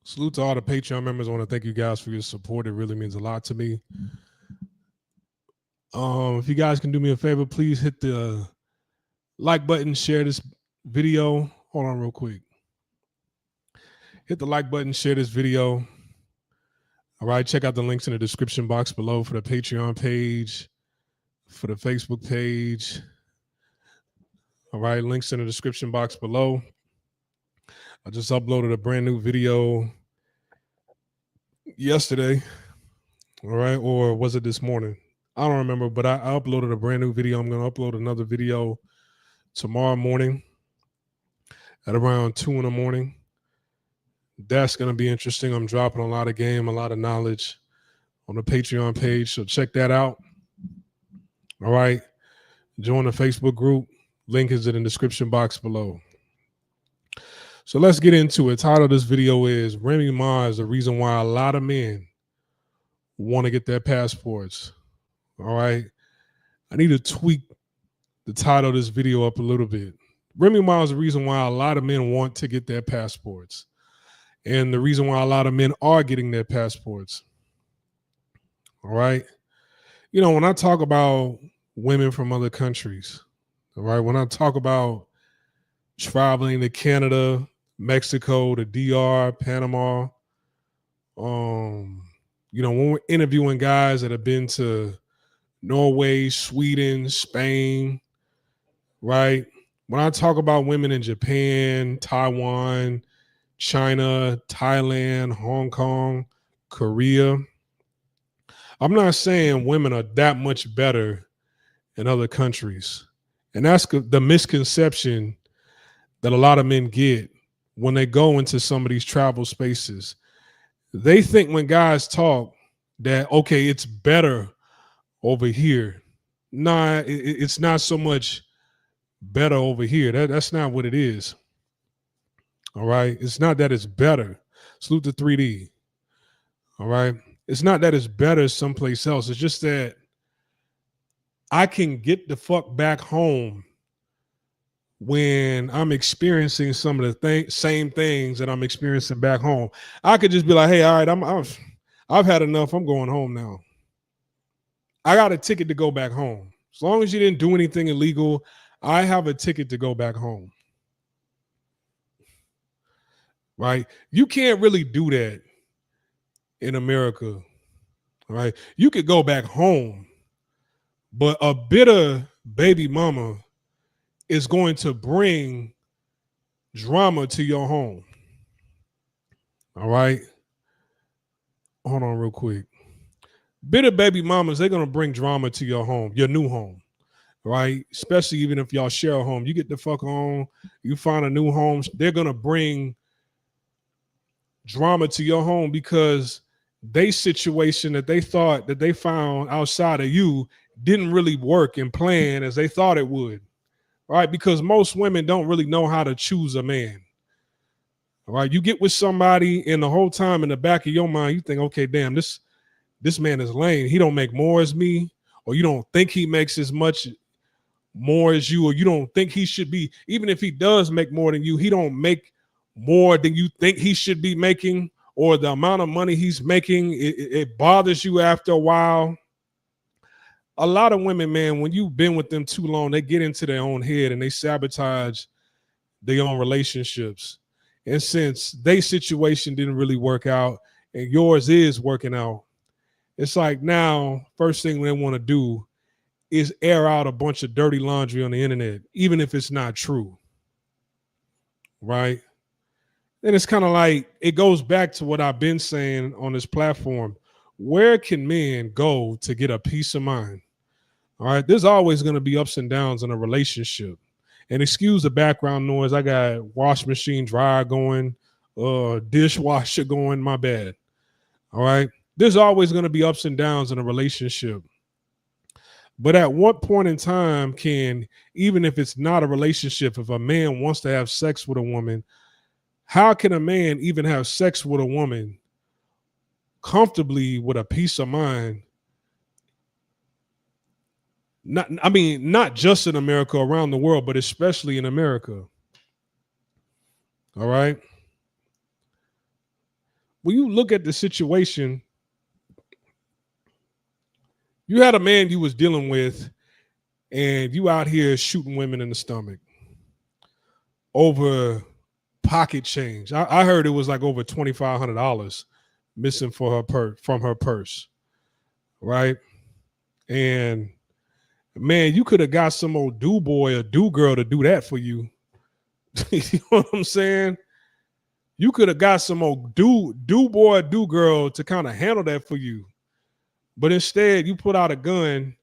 Salute to all the Patreon members. I want to thank you guys for your support. It really means a lot to me. If you guys can do me a favor, please hit the like button, share this video. Hold on real quick. Hit the like button, share this video. All right, check out the links in the description box below for the Patreon page, for the Facebook page. All right, links in the description box below. I just uploaded a brand new video yesterday. All right, or was it this morning? I don't remember, but I uploaded a brand new video. I'm going to upload another video tomorrow morning at around 2 in the morning. That's going to be interesting. I'm dropping a lot of game, a lot of knowledge on the Patreon page. So check that out. All right. Join the Facebook group. Link is in the description box below. So let's get into it. Title of this video is Remy Ma is the reason why a lot of men want to get their passports. All right. I need to tweak the title of this video up a little bit. Remy Ma is the reason why a lot of men want to get their passports. And the reason why a lot of men are getting their passports. All right. You know, when I talk about women from other countries, all right, when I talk about traveling to Canada, Mexico, the DR, Panama, you know, when we're interviewing guys that have been to Norway, Sweden, Spain, right? When I talk about women in Japan, Taiwan, China, Thailand, Hong Kong, Korea, I'm not saying women are that much better in other countries. And that's the misconception that a lot of men get when they go into some of these travel spaces. They think when guys talk that, okay, it's better over here. Nah, it's not so much better over here. That's not what it is. All right. It's not that it's better. Salute to 3D. All right. It's not that it's better someplace else. It's just that I can get the fuck back home when I'm experiencing some of the same things that I'm experiencing back home. I could just be like, hey, all right, I've had enough. I'm going home now. I got a ticket to go back home. As long as you didn't do anything illegal, I have a ticket to go back home. Right? You can't really do that in America. Right? You could go back home, but a bitter baby mama is going to bring drama to your home. All right? Hold on real quick. Bitter baby mamas, they're going to bring drama to your home, your new home. Right? Especially even if y'all share a home. You get the fuck on, you find a new home, they're going to bring drama to your home because they situation that they thought that they found outside of you didn't really work and plan as they thought it would. Right? Because most women don't really know how to choose a man. All right. You get with somebody and the whole time in the back of your mind, you think, okay, damn, this man is lame. He don't make more as me, or you don't think he makes as much more as you, or you don't think he should be, even if he does make more than you, he don't make more than you think he should be making, or the amount of money he's making, it bothers you after a while. A lot of women, man, when you've been with them too long, they get into their own head and they sabotage their own relationships. And since their situation didn't really work out and yours is working out, it's like now, first thing they want to do is air out a bunch of dirty laundry on the internet, even if it's not true. Right? And it's kind of like, it goes back to what I've been saying on this platform. Where can men go to get a peace of mind? All right. There's always going to be ups and downs in a relationship. And excuse the background noise. I got wash machine dryer going, dishwasher going, my bad. All right. There's always going to be ups and downs in a relationship. But at what point in time can, even if it's not a relationship, if a man wants to have sex with a woman, how can a man even have sex with a woman comfortably with a peace of mind? Not just in America, around the world, but especially in America. All right. when you look at the situation, you had a man you was dealing with, and you out here shooting women in the stomach over pocket change. I heard it was like over $2,500 missing from her purse, right? And man, you could have got some old do boy or do girl to do that for you. You know what I'm saying? You could have got some old do boy or do girl to kind of handle that for you. But instead, you put out a gun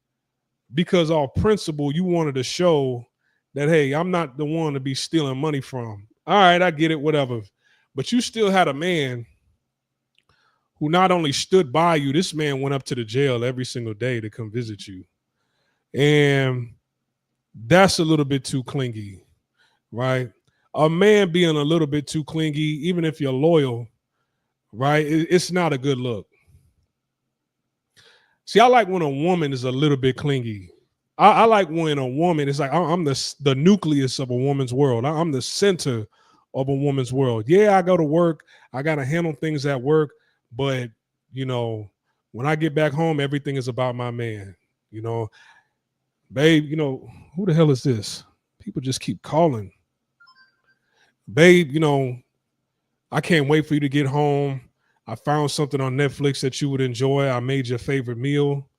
because off principle, you wanted to show that, hey, I'm not the one to be stealing money from. All right, I get it, whatever. But you still had a man who not only stood by you, this man went up to the jail every single day to come visit you. And that's a little bit too clingy, right? A man being a little bit too clingy, even if you're loyal, right? It's not a good look. See, I like when a woman is a little bit clingy. I like when a woman is like, I'm the nucleus of a woman's world. I'm the center of a woman's world. Yeah, I go to work. I got to handle things at work. But, you know, when I get back home, everything is about my man. You know, babe, you know, who the hell is this? People just keep calling. Babe, you know, I can't wait for you to get home. I found something on Netflix that you would enjoy. I made your favorite meal.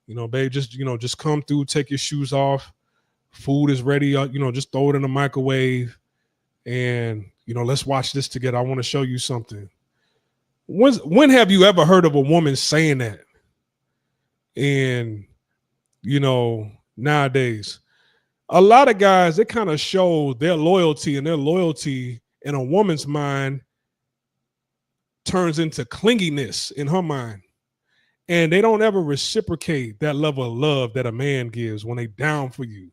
You know, babe, just come through, take your shoes off. Food is ready. You know, just throw it in the microwave. And, you know, let's watch this together. I want to show you something. When have you ever heard of a woman saying that? And, you know, nowadays, a lot of guys, they kind of show their loyalty, and their loyalty in a woman's mind turns into clinginess in her mind. And they don't ever reciprocate that level of love that a man gives when they down for you.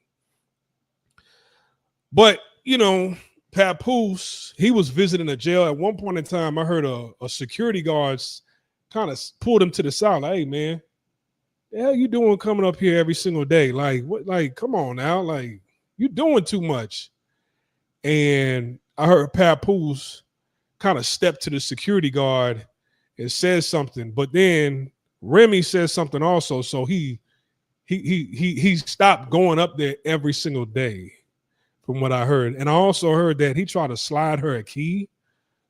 But, you know, Papoose, he was visiting a jail. At one point in time, I heard a security guards kind of pulled him to the side. Like, hey, man, the hell you doing coming up here every single day? Like, what? Like, come on now. Like, you doing too much. And I heard Papoose kind of step to the security guard and says something. But then Remy says something also. So he stopped going up there every single day, from what I heard. And I also heard that he tried to slide her a key,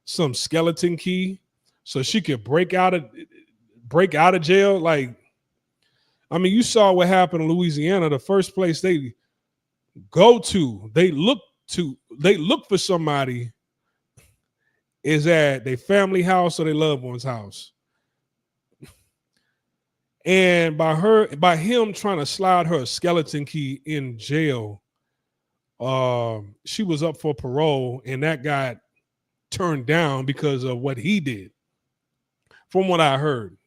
some skeleton key, so she could break out of jail. Like, I mean, you saw what happened in Louisiana. The first place they go to, they look for somebody is at their family house or their loved one's house. And by him trying to slide her a skeleton key in jail, she was up for parole, and that got turned down because of what he did, from what I heard.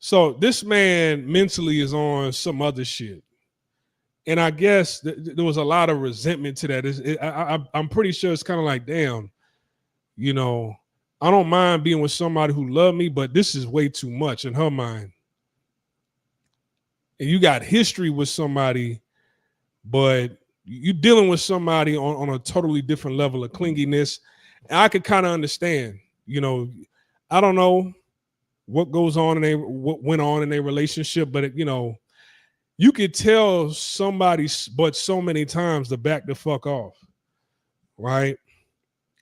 So this man mentally is on some other shit. And I guess there was a lot of resentment to that. I'm pretty sure it's kind of like, damn, you know, I don't mind being with somebody who loved me, but this is way too much in her mind. And you got history with somebody, but you're dealing with somebody on a totally different level of clinginess. And I could kind of understand, you know, I don't know what went on in their relationship, but you know, you could tell somebody, but so many times to back the fuck off, right?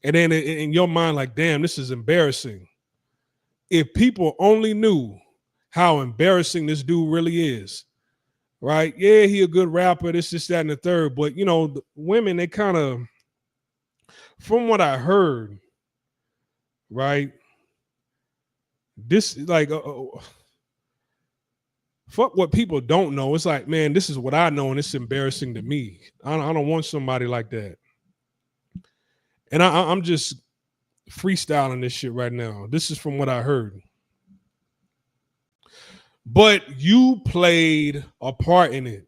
And then in your mind, like, damn, this is embarrassing. If people only knew how embarrassing this dude really is, right? Yeah, he a good rapper, this, that, and the third. But, you know, the women, they kind of, from what I heard, right, this, like, fuck what people don't know. It's like, man, this is what I know, and it's embarrassing to me. I don't want somebody like that. And I'm just freestyling this shit right now. This is from what I heard. But you played a part in it.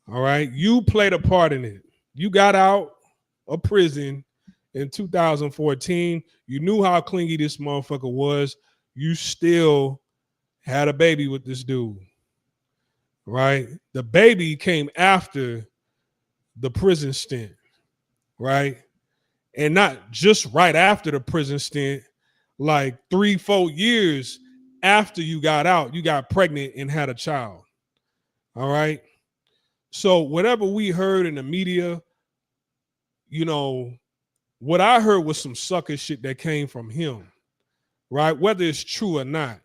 All right? You played a part in it. You got out of prison in 2014. You knew how clingy this motherfucker was. You still had a baby with this dude. Right? The baby came after the prison stint. Right? And not just right after the prison stint, like 3-4 years after you got out, you got pregnant and had a child. All right. So whatever we heard in the media, you know, what I heard was some sucker shit that came from him, right? Whether it's true or not.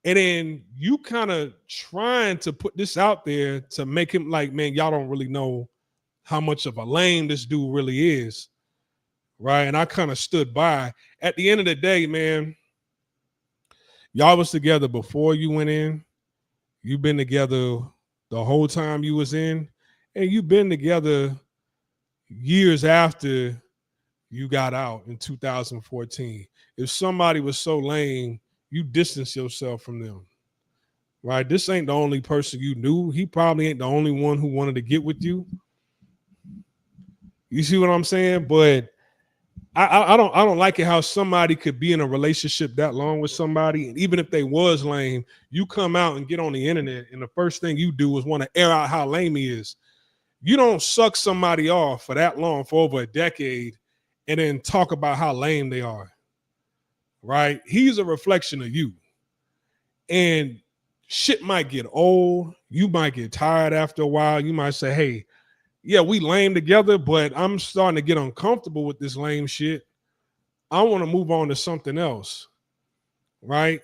And then you kind of trying to put this out there to make him like, man, y'all don't really know how much of a lame this dude really is, right? And I kind of stood by. At the end of the day, man, y'all was together before you went in. You've been together the whole time you was in, and you've been together years after you got out in 2014. If somebody was so lame, you distance yourself from them, right? This ain't the only person you knew. He probably ain't the only one who wanted to get with you. You see what I'm saying? But I don't like it how somebody could be in a relationship that long with somebody, and even if they was lame, you come out and get on the internet, and the first thing you do is want to air out how lame he is. You don't suck somebody off for that long, for over a decade, and then talk about how lame they are. Right? He's a reflection of you. And shit might get old. You might get tired after a while. You might say, hey, yeah, we lame together, but I'm starting to get uncomfortable with this lame shit. I want to move on to something else. Right?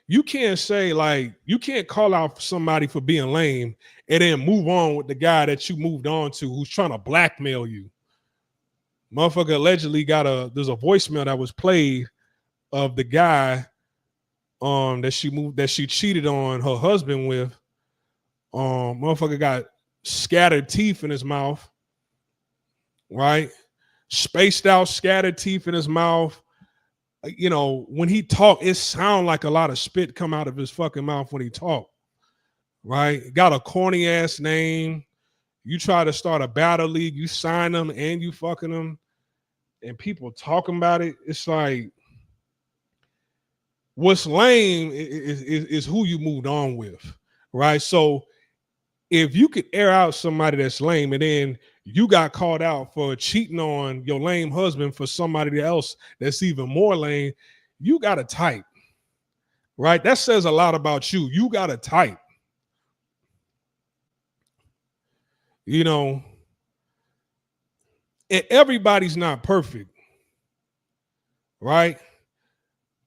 You can't say, like, you can't call out somebody for being lame and then move on with the guy that you moved on to who's trying to blackmail you. Motherfucker allegedly there's a voicemail that was played of the guy that she cheated on her husband with. Motherfucker got scattered teeth in his mouth, right? Spaced out, scattered teeth in his mouth. You know, when he talk, it sound like a lot of spit come out of his fucking mouth when he talk, right? Got a corny ass name. You try to start a battle league, you sign them and you fucking them, and people talking about it. It's like, what's lame is who you moved on with, right? So if you could air out somebody that's lame and then you got called out for cheating on your lame husband for somebody else that's even more lame, you got to type, right? That says a lot about you. You got to type. You know, and everybody's not perfect, right?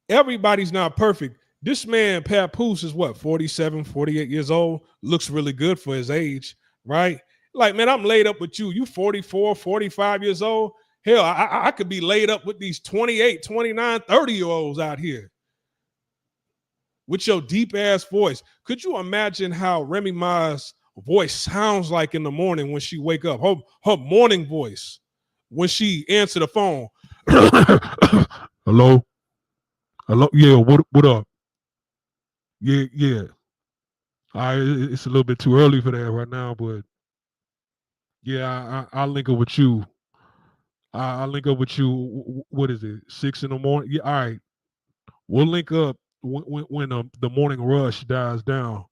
Everybody's not perfect. This man, Papoose, is what, 47, 48 years old, looks really good for his age, right? Like, man, I'm laid up with you. You 44, 45 years old. Hell, I could be laid up with these 28, 29, 30-year-olds out here with your deep ass voice. Could you imagine how Remy Ma's voice sounds like in the morning when she wake up? Her morning voice when she answer the phone. Hello? Hello? Yeah, what up? Yeah, yeah. It's a little bit too early for that right now, but yeah, I'll link up with you. I'll link up with you. What is it? 6 in the morning? Yeah, all right. We'll link up when the morning rush dies down.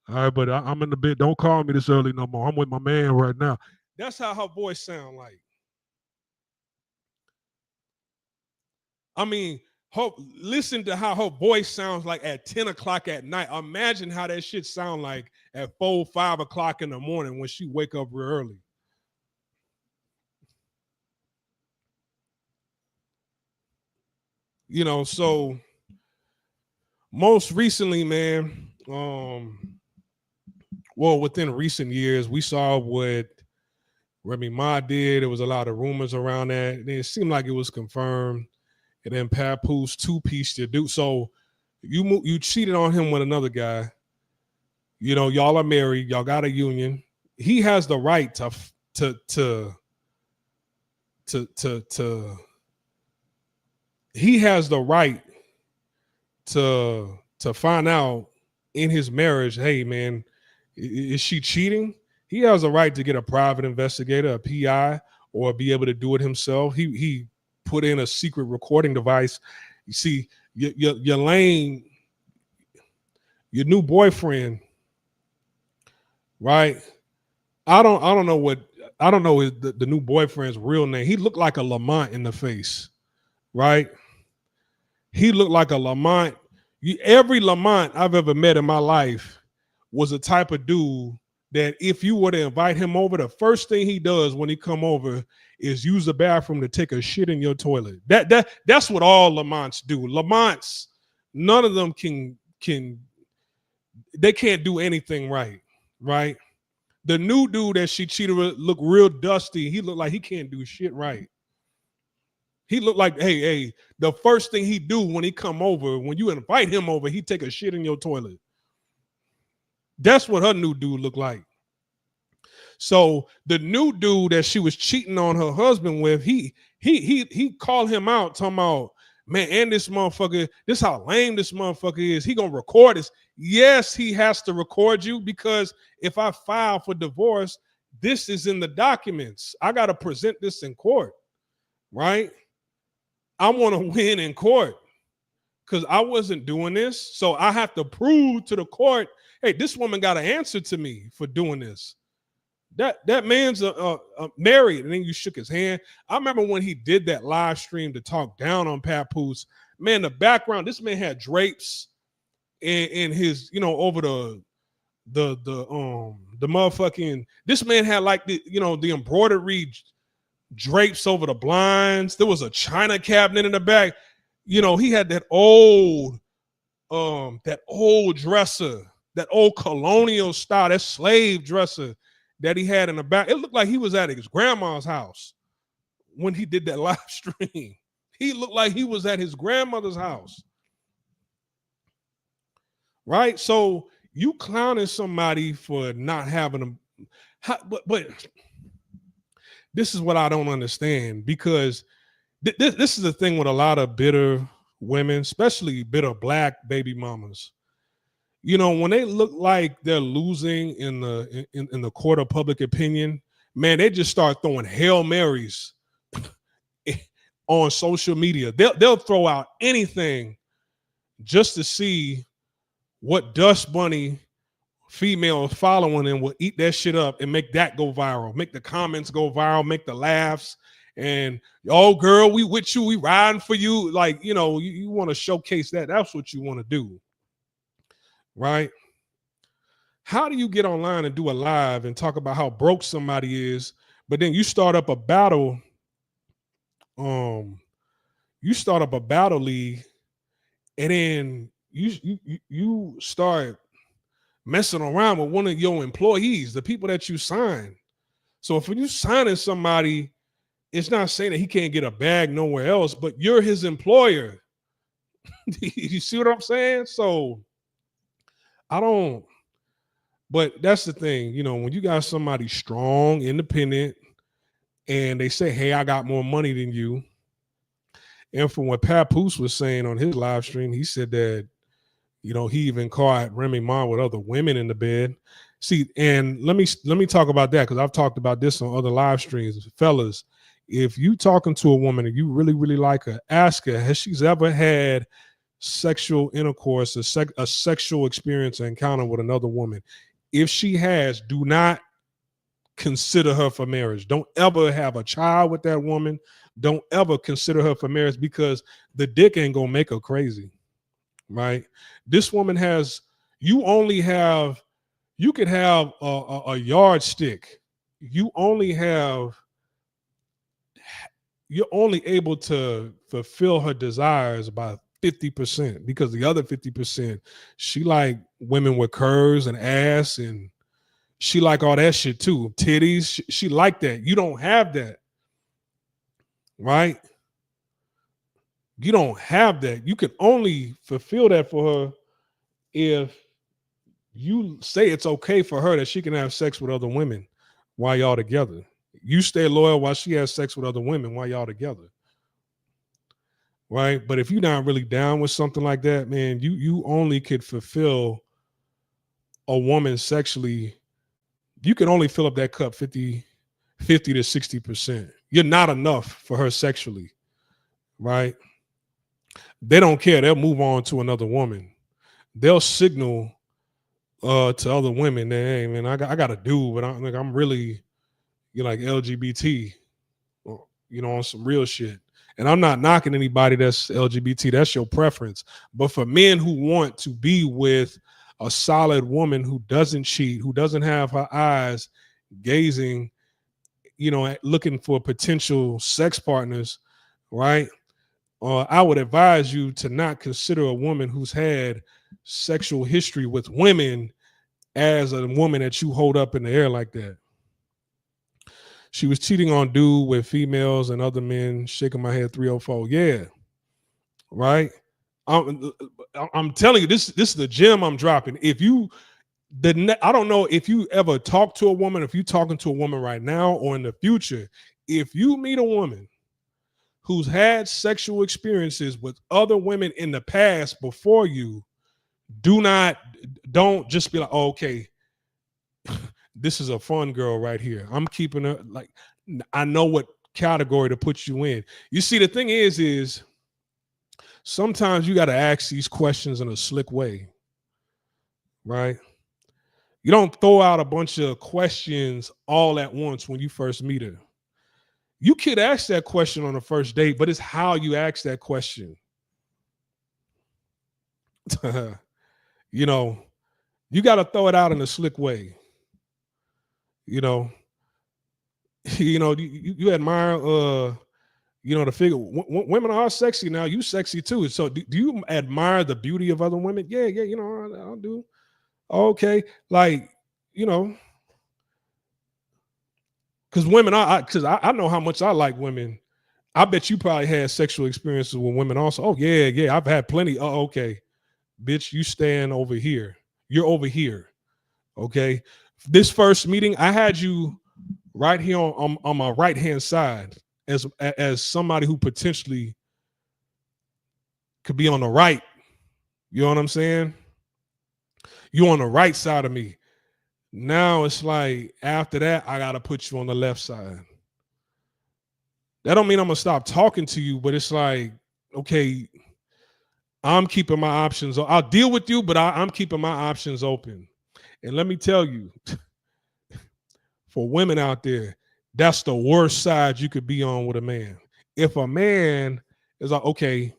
All right, but I'm in the bed. Don't call me this early no more. I'm with my man right now. That's how her voice sound like. I mean, listen to how her voice sounds like at 10 o'clock at night. Imagine how that shit sound like at 4, 5 o'clock in the morning when she wake up real early. You know, so most recently, man, well, within recent years, we saw what Remy Ma did. There was a lot of rumors around that. And it seemed like it was confirmed. And then Papoose two-piece to do. So you cheated on him with another guy. You know, y'all are married. Y'all got a union. He has the right to he has the right to find out in his marriage, hey man, is she cheating? He has a right to get a private investigator, a PI, or be able to do it himself. He put in a secret recording device. You see, your lane, your new boyfriend, right? I don't know what I don't know the new boyfriend's real name. He looked like a Lamont in the face, right? He looked like a Lamont. Every Lamont I've ever met in my life was a type of dude that if you were to invite him over, the first thing he does when he come over is use the bathroom to take a shit in your toilet. That's what all Lamonts do. Lamonts, none of them they can't do anything right, right? The new dude that she cheated with looked real dusty. He looked like he can't do shit right. He looked like, hey, the first thing he do when he come over, when you invite him over, he take a shit in your toilet. That's what her new dude looked like. So the new dude that she was cheating on her husband with, he called him out, talking about, man, and this motherfucker, this how lame this motherfucker is. He gonna record this. Yes, he has to record you, because if I file for divorce, this is in the documents. I gotta present this in court, right? I want to win in court because I wasn't doing this. So I have to prove to the court, hey, this woman got to answer to me for doing this. That man's married. And then you shook his hand. I remember when he did that live stream to talk down on Papoose. Man, the background, this man had drapes in his, over the motherfucking, this man had like the embroidery drapes over the blinds. There was a china cabinet in the back. He had that old dresser, that old colonial style, that slave dresser that he had in the back. It looked like he was at his grandma's house when he did that live stream. He looked like he was at his grandmother's house. Right? So you clowning somebody for not having them. But this is what I don't understand, because this is the thing with a lot of bitter women, especially bitter black baby mamas. When they look like they're losing in the court of public opinion, man, they just start throwing Hail Marys on social media. They'll throw out anything just to see what Dust Bunny female following them will eat that shit up and make that go viral, make the comments go viral, make the laughs, and oh girl, we with you, we riding for you. Like, you want to showcase that. That's what you want to do, right? How do you get online and do a live and talk about how broke somebody is, but then you start up a battle, league, and then you start messing around with one of your employees, the people that you sign. So if you signing somebody, it's not saying that he can't get a bag nowhere else, but you're his employer. You see what I'm saying? So but that's the thing, when you got somebody strong, independent, and they say, hey, I got more money than you. And from what Papoose was saying on his live stream, he said that, he even caught Remy Ma with other women in the bed. See, and let me talk about that, because I've talked about this on other live streams. Fellas, if you talking to a woman and you really, really like her, ask her, has she ever had sexual intercourse, a sexual experience or encounter with another woman? If she has, do not consider her for marriage. Don't ever have a child with that woman. Don't ever consider her for marriage, because the dick ain't gonna make her crazy. Right? This woman you could have a yardstick. You're only able to fulfill her desires by 50%, because the other 50%, she like women with curves and ass, and she like all that shit too. Titties, she like that. You don't have that, right? You don't have that. You can only fulfill that for her if you say it's okay for her that she can have sex with other women while y'all together. You stay loyal while she has sex with other women while y'all together. Right? But if you're not really down with something like that, man, you only could fulfill a woman sexually. You can only fill up that cup 50 to 60%. You're not enough for her sexually. Right? They don't care. They'll move on to another woman. They'll signal to other women that, hey, man, I got to do, but I'm really, like LGBT, on some real shit. And I'm not knocking anybody that's LGBT, that's your preference. But for men who want to be with a solid woman who doesn't cheat, who doesn't have her eyes gazing, looking for potential sex partners, right? I would advise you to not consider a woman who's had sexual history with women as a woman that you hold up in the air like that. She was cheating on dude with females and other men, shaking my head 304. Yeah, right. I'm telling you, this is the gem I'm dropping. If you I don't know if you ever talk to a woman, if you're talking to a woman right now or in the future, if you meet a woman who's had sexual experiences with other women in the past before you, don't just be like, oh, okay, this is a fun girl right here. I'm keeping her, like, I know what category to put you in. You see, the thing is sometimes you got to ask these questions in a slick way, right? You don't throw out a bunch of questions all at once when you first meet her. You could ask that question on the first date, but it's how you ask that question. You got to throw it out in a slick way. You admire the figure. Women are sexy now. You sexy too. So do you admire the beauty of other women? Yeah, I do. Okay, like, because women are, because I know how much I like women. I bet you probably had sexual experiences with women also. Oh yeah, I've had plenty. Oh, okay, bitch, you stand over here. You're over here. Okay, this first meeting, I had you right here on my right hand side as somebody who potentially could be on the right. You know what I'm saying? You on the right side of me. Now it's like after that, I gotta put you on the left side. That don't mean I'm gonna stop talking to you, but it's like, okay, I'm keeping my options. I'll deal with you, but I'm keeping my options open. And let me tell you, for women out there, that's the worst side you could be on with a man. If a man is like, okay,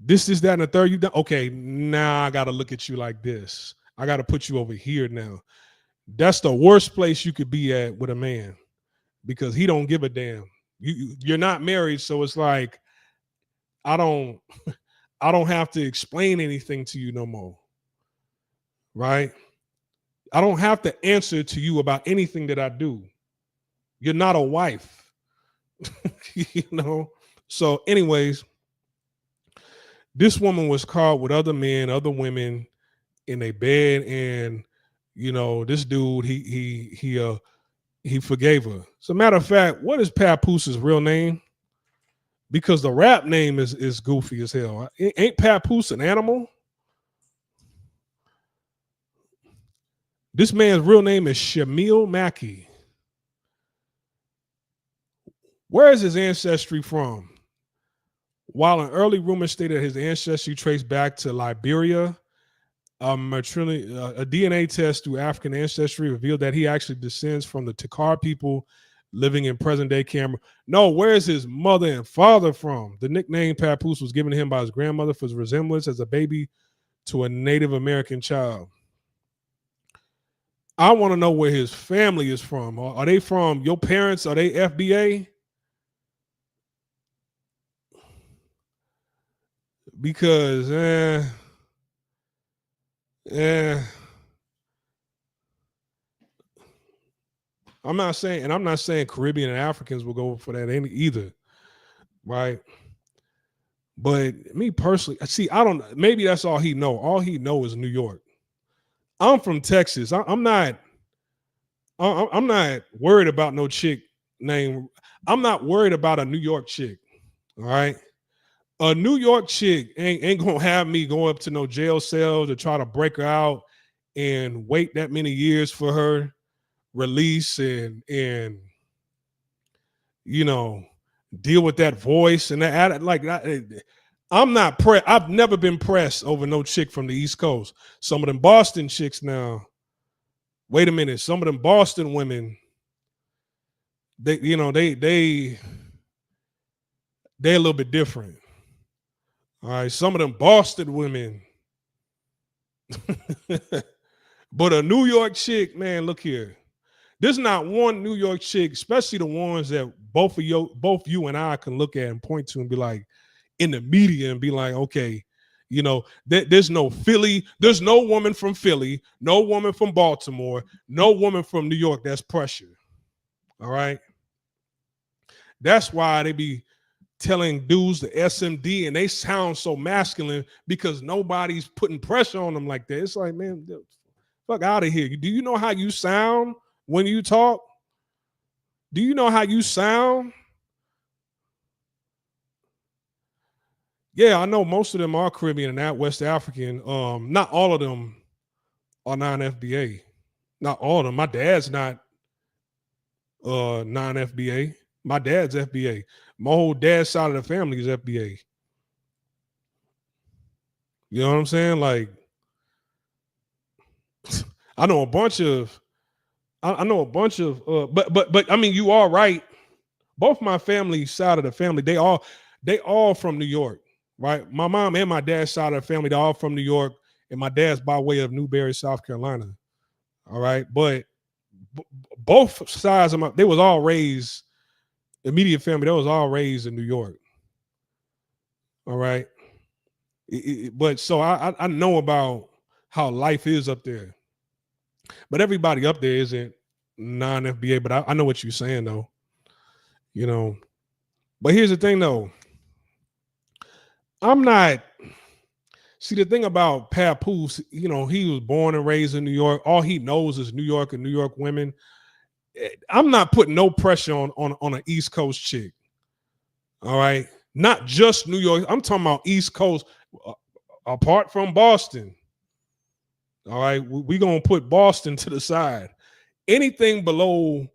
this is that and the third, you done. Okay, now I gotta look at you like this. I gotta put you over here now. That's the worst place you could be at with a man because he don't give a damn. You're not married, so it's like I don't have to explain anything to you no more. Right? I don't have to answer to you about anything that I do. You're not a wife. So anyways, this woman was caught with other men, other women in a bed, and this dude he forgave her. As a matter of fact, what is Papoose' real name? Because the rap name is goofy as hell. Ain't Papoose an animal? This man's real name is Shamil Mackey. Where is his ancestry from? While an early rumor stated his ancestry traced back to Liberia, a DNA test through African ancestry revealed that he actually descends from the Takar people living in present-day Cameroon. No, where is his mother and father from? The nickname Papoose was given to him by his grandmother for his resemblance as a baby to a Native American child. I want to know where his family is from. Are they from your parents? Are they FBA? Because, I'm not saying Caribbean and Africans will go for that either, right? But me personally, see, maybe that's all he know. All he know is New York. I'm from Texas. I'm not worried about no chick named. I'm not worried about a New York chick. All right. A New York chick ain't gonna have me go up to no jail cell to try to break her out and wait that many years for her release and deal with that voice and that. Like, I'm not I've never been pressed over no chick from the East Coast. Some of them Boston chicks now. Wait a minute. Some of them Boston women, they They're a little bit different. All right, some of them Boston women. But a New York chick, man, look here. There's not one New York chick, especially the ones that both you and I can look at and point to and be like, in the media and be like, okay, there's no Philly, there's no woman from Philly, no woman from Baltimore, no woman from New York that's pressure. All right. That's why they be telling dudes the SMD and they sound so masculine because nobody's putting pressure on them like that. It's like, man, fuck out of here. Do you know how you sound when you talk? Do you know how you sound? Yeah, I know most of them are Caribbean and that West African. Not all of them are non-FBA. Not all of them. My dad's not non-FBA. My dad's FBA. My whole dad's side of the family is FBA. You know what I'm saying? Like, I know a bunch of, but I mean, you are right. Both my family side of the family, they all from New York, right? My mom and my dad's side of the family, they're all from New York, and my dad's by way of Newberry, South Carolina. All right, but both sides of they was all raised, immediate family, they was all raised in New York. All right. But so I know about how life is up there. But everybody up there isn't non-FBA, but I know what you're saying though. But here's the thing though. See, the thing about Papoose, he was born and raised in New York. All he knows is New York and New York women. I'm not putting no pressure on an East Coast chick. All right. Not just New York. I'm talking about East Coast, apart from Boston. All right. We're going to put Boston to the side. Anything below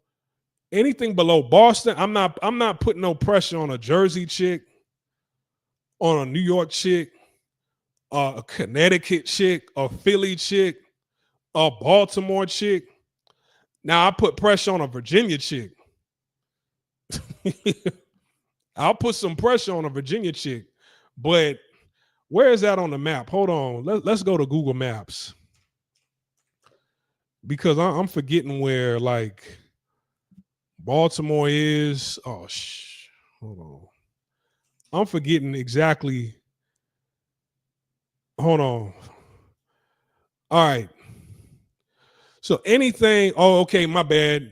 Boston, I'm not putting no pressure on a Jersey chick, on a New York chick, a Connecticut chick, a Philly chick, a Baltimore chick. Now I put pressure on a Virginia chick. I'll put some pressure on a Virginia chick, but where is that on the map? Hold on. Let's go to Google Maps because I'm forgetting where like Baltimore is. Oh, hold on. I'm forgetting exactly. Hold on. All right. So anything. Oh, okay. My bad.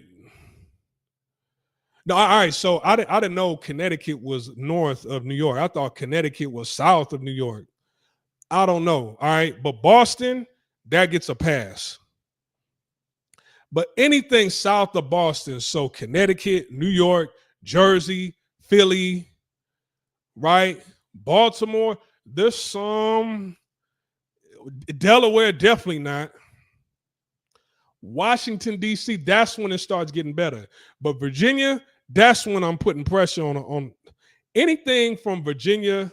No, all right. So I didn't know Connecticut was north of New York. I thought Connecticut was south of New York. I don't know. All right. But Boston, that gets a pass. But anything south of Boston, so Connecticut, New York, Jersey, Philly, right? Baltimore, there's some. Delaware, definitely not. Washington, D.C., that's when it starts getting better. But Virginia, that's when I'm putting pressure on anything from Virginia,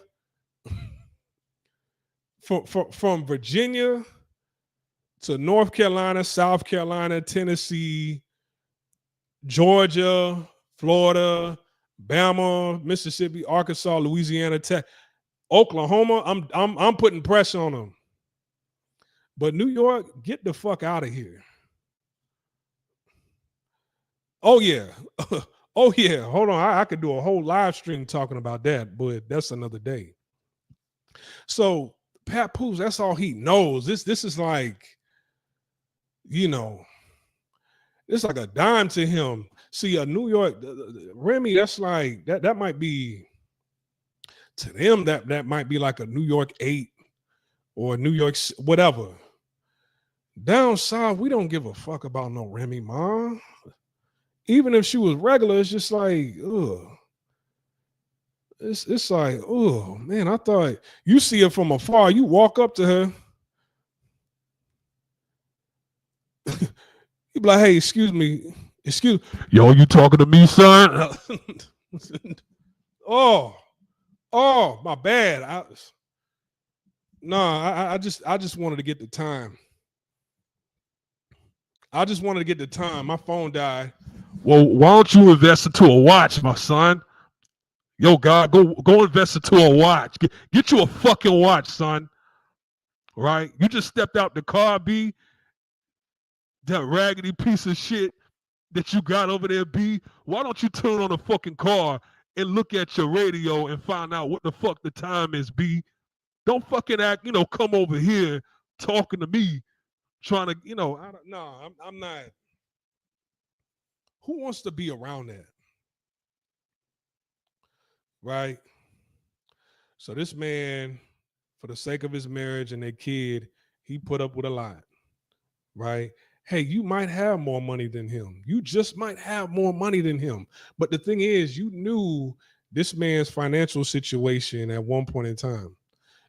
from Virginia to North Carolina, South Carolina, Tennessee, Georgia, Florida, Bama, Mississippi, Arkansas, Louisiana, Oklahoma. I'm putting pressure on them. But New York, get the fuck out of here. Oh, yeah. Oh, yeah. Hold on. I could do a whole live stream talking about that, but that's another day. So, Papoose, that's all he knows. This is like, it's like a dime to him. See, a New York, Remy, that's like, that might be, to them, that might be like a New York 8 or New York, whatever. Down south, we don't give a fuck about no Remy Ma. Even if she was regular, it's just like, ugh. It's like, oh man, I thought you see her from afar. You walk up to her. You be like, hey, excuse me. Yo, you talking to me, son? Oh, my bad. I just wanted to get the time. I just wanted to get the time. My phone died. Well, why don't you invest into a watch, my son? Yo, God, go invest into a watch. Get you a fucking watch, son. Right? You just stepped out the car, B. That raggedy piece of shit that you got over there, B. Why don't you turn on the fucking car and look at your radio and find out what the fuck the time is, B? Don't fucking act, come over here talking to me, trying to, I'm not. Who wants to be around that? Right? So this man, for the sake of his marriage and their kid, he put up with a lot. Right? Hey, you might have more money than him. You just might have more money than him. But the thing is, you knew this man's financial situation at one point in time.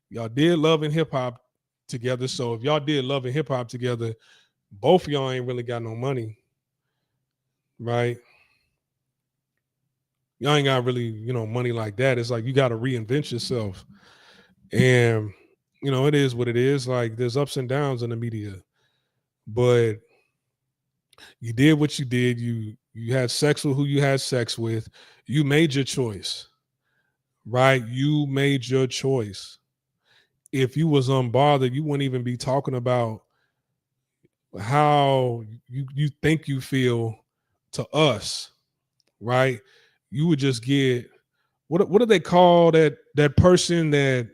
Y'all did Love and Hip Hop together. So if y'all did Love and Hip Hop together, both of y'all ain't really got no money. Right? Y'all ain't got really, money like that. It's like you got to reinvent yourself. And, it is what it is. Like there's ups and downs in the media. But you did what you did. You had sex with who you had sex with. You made your choice. Right? You made your choice. If you was unbothered, you wouldn't even be talking about how you think you feel to us, right? You would just get what do they call that person that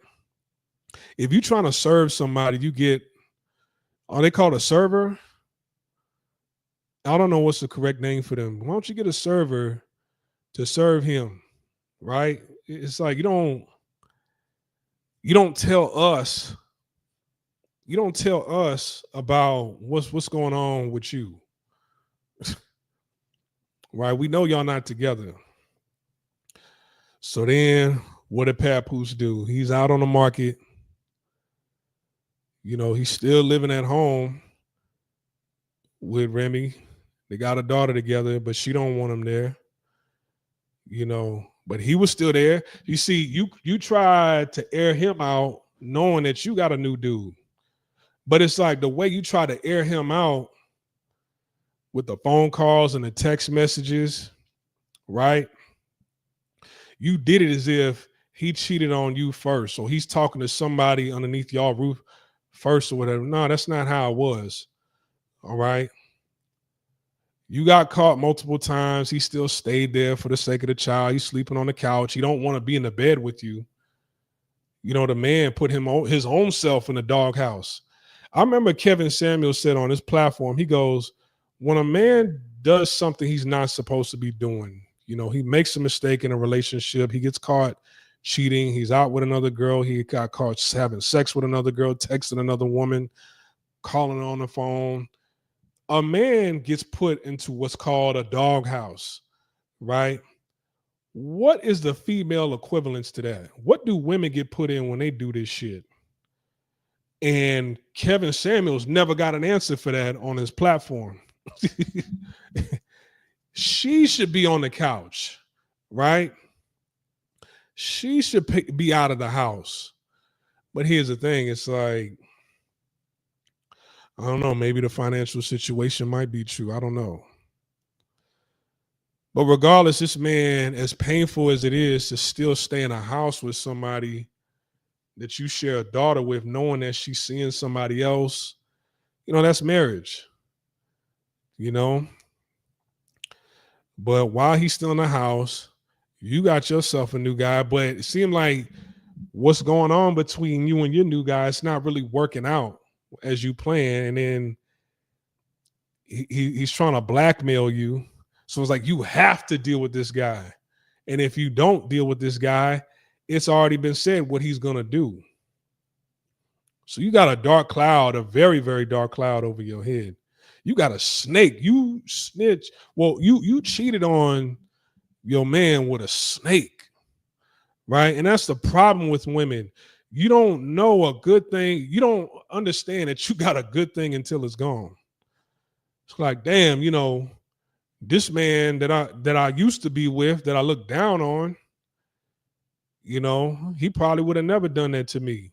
if you're trying to serve somebody, you get are they called a server? I don't know what's the correct name for them. Why don't you get a server to serve him, right? It's like you don't tell us about what's going on with you. Right? We know y'all not together. So then what did Papoose do? He's out on the market. He's still living at home with Remy. They got a daughter together, but she don't want him there. But he was still there. You see, you tried to air him out knowing that you got a new dude. But it's like the way you try to air him out with the phone calls and the text messages, right? You did it as if he cheated on you first. So he's talking to somebody underneath y'all roof first or whatever. No, that's not how it was. All right. You got caught multiple times. He still stayed there for the sake of the child. He's sleeping on the couch. He don't want to be in the bed with you. The man put his own self in the doghouse. I remember Kevin Samuels said on his platform, he goes, when a man does something he's not supposed to be doing, he makes a mistake in a relationship, he gets caught cheating, he's out with another girl, he got caught having sex with another girl, texting another woman, calling her on the phone. A man gets put into what's called a doghouse, right? What is the female equivalence to that? What do women get put in when they do this shit? And Kevin Samuels never got an answer for that on his platform. She should be on the couch, right? She should be out of the house. But here's the thing. It's like, I don't know, maybe the financial situation might be true. I don't know. But regardless, this man, as painful as it is to still stay in a house with somebody that you share a daughter with, knowing that she's seeing somebody else, that's marriage, But while he's still in the house, you got yourself a new guy. But it seemed like what's going on between you and your new guy, it's not really working out as you plan. And then he's trying to blackmail you. So it's like you have to deal with this guy. And if you don't deal with this guy, it's already been said what he's going to do. So you got a dark cloud, a very, very dark cloud over your head. You got a snake. You snitch. Well, you cheated on your man with a snake, right? And that's the problem with women. You don't know a good thing. You don't understand that you got a good thing until it's gone. It's like, damn, this man that I used to be with, that I look down on, he probably would have never done that to me.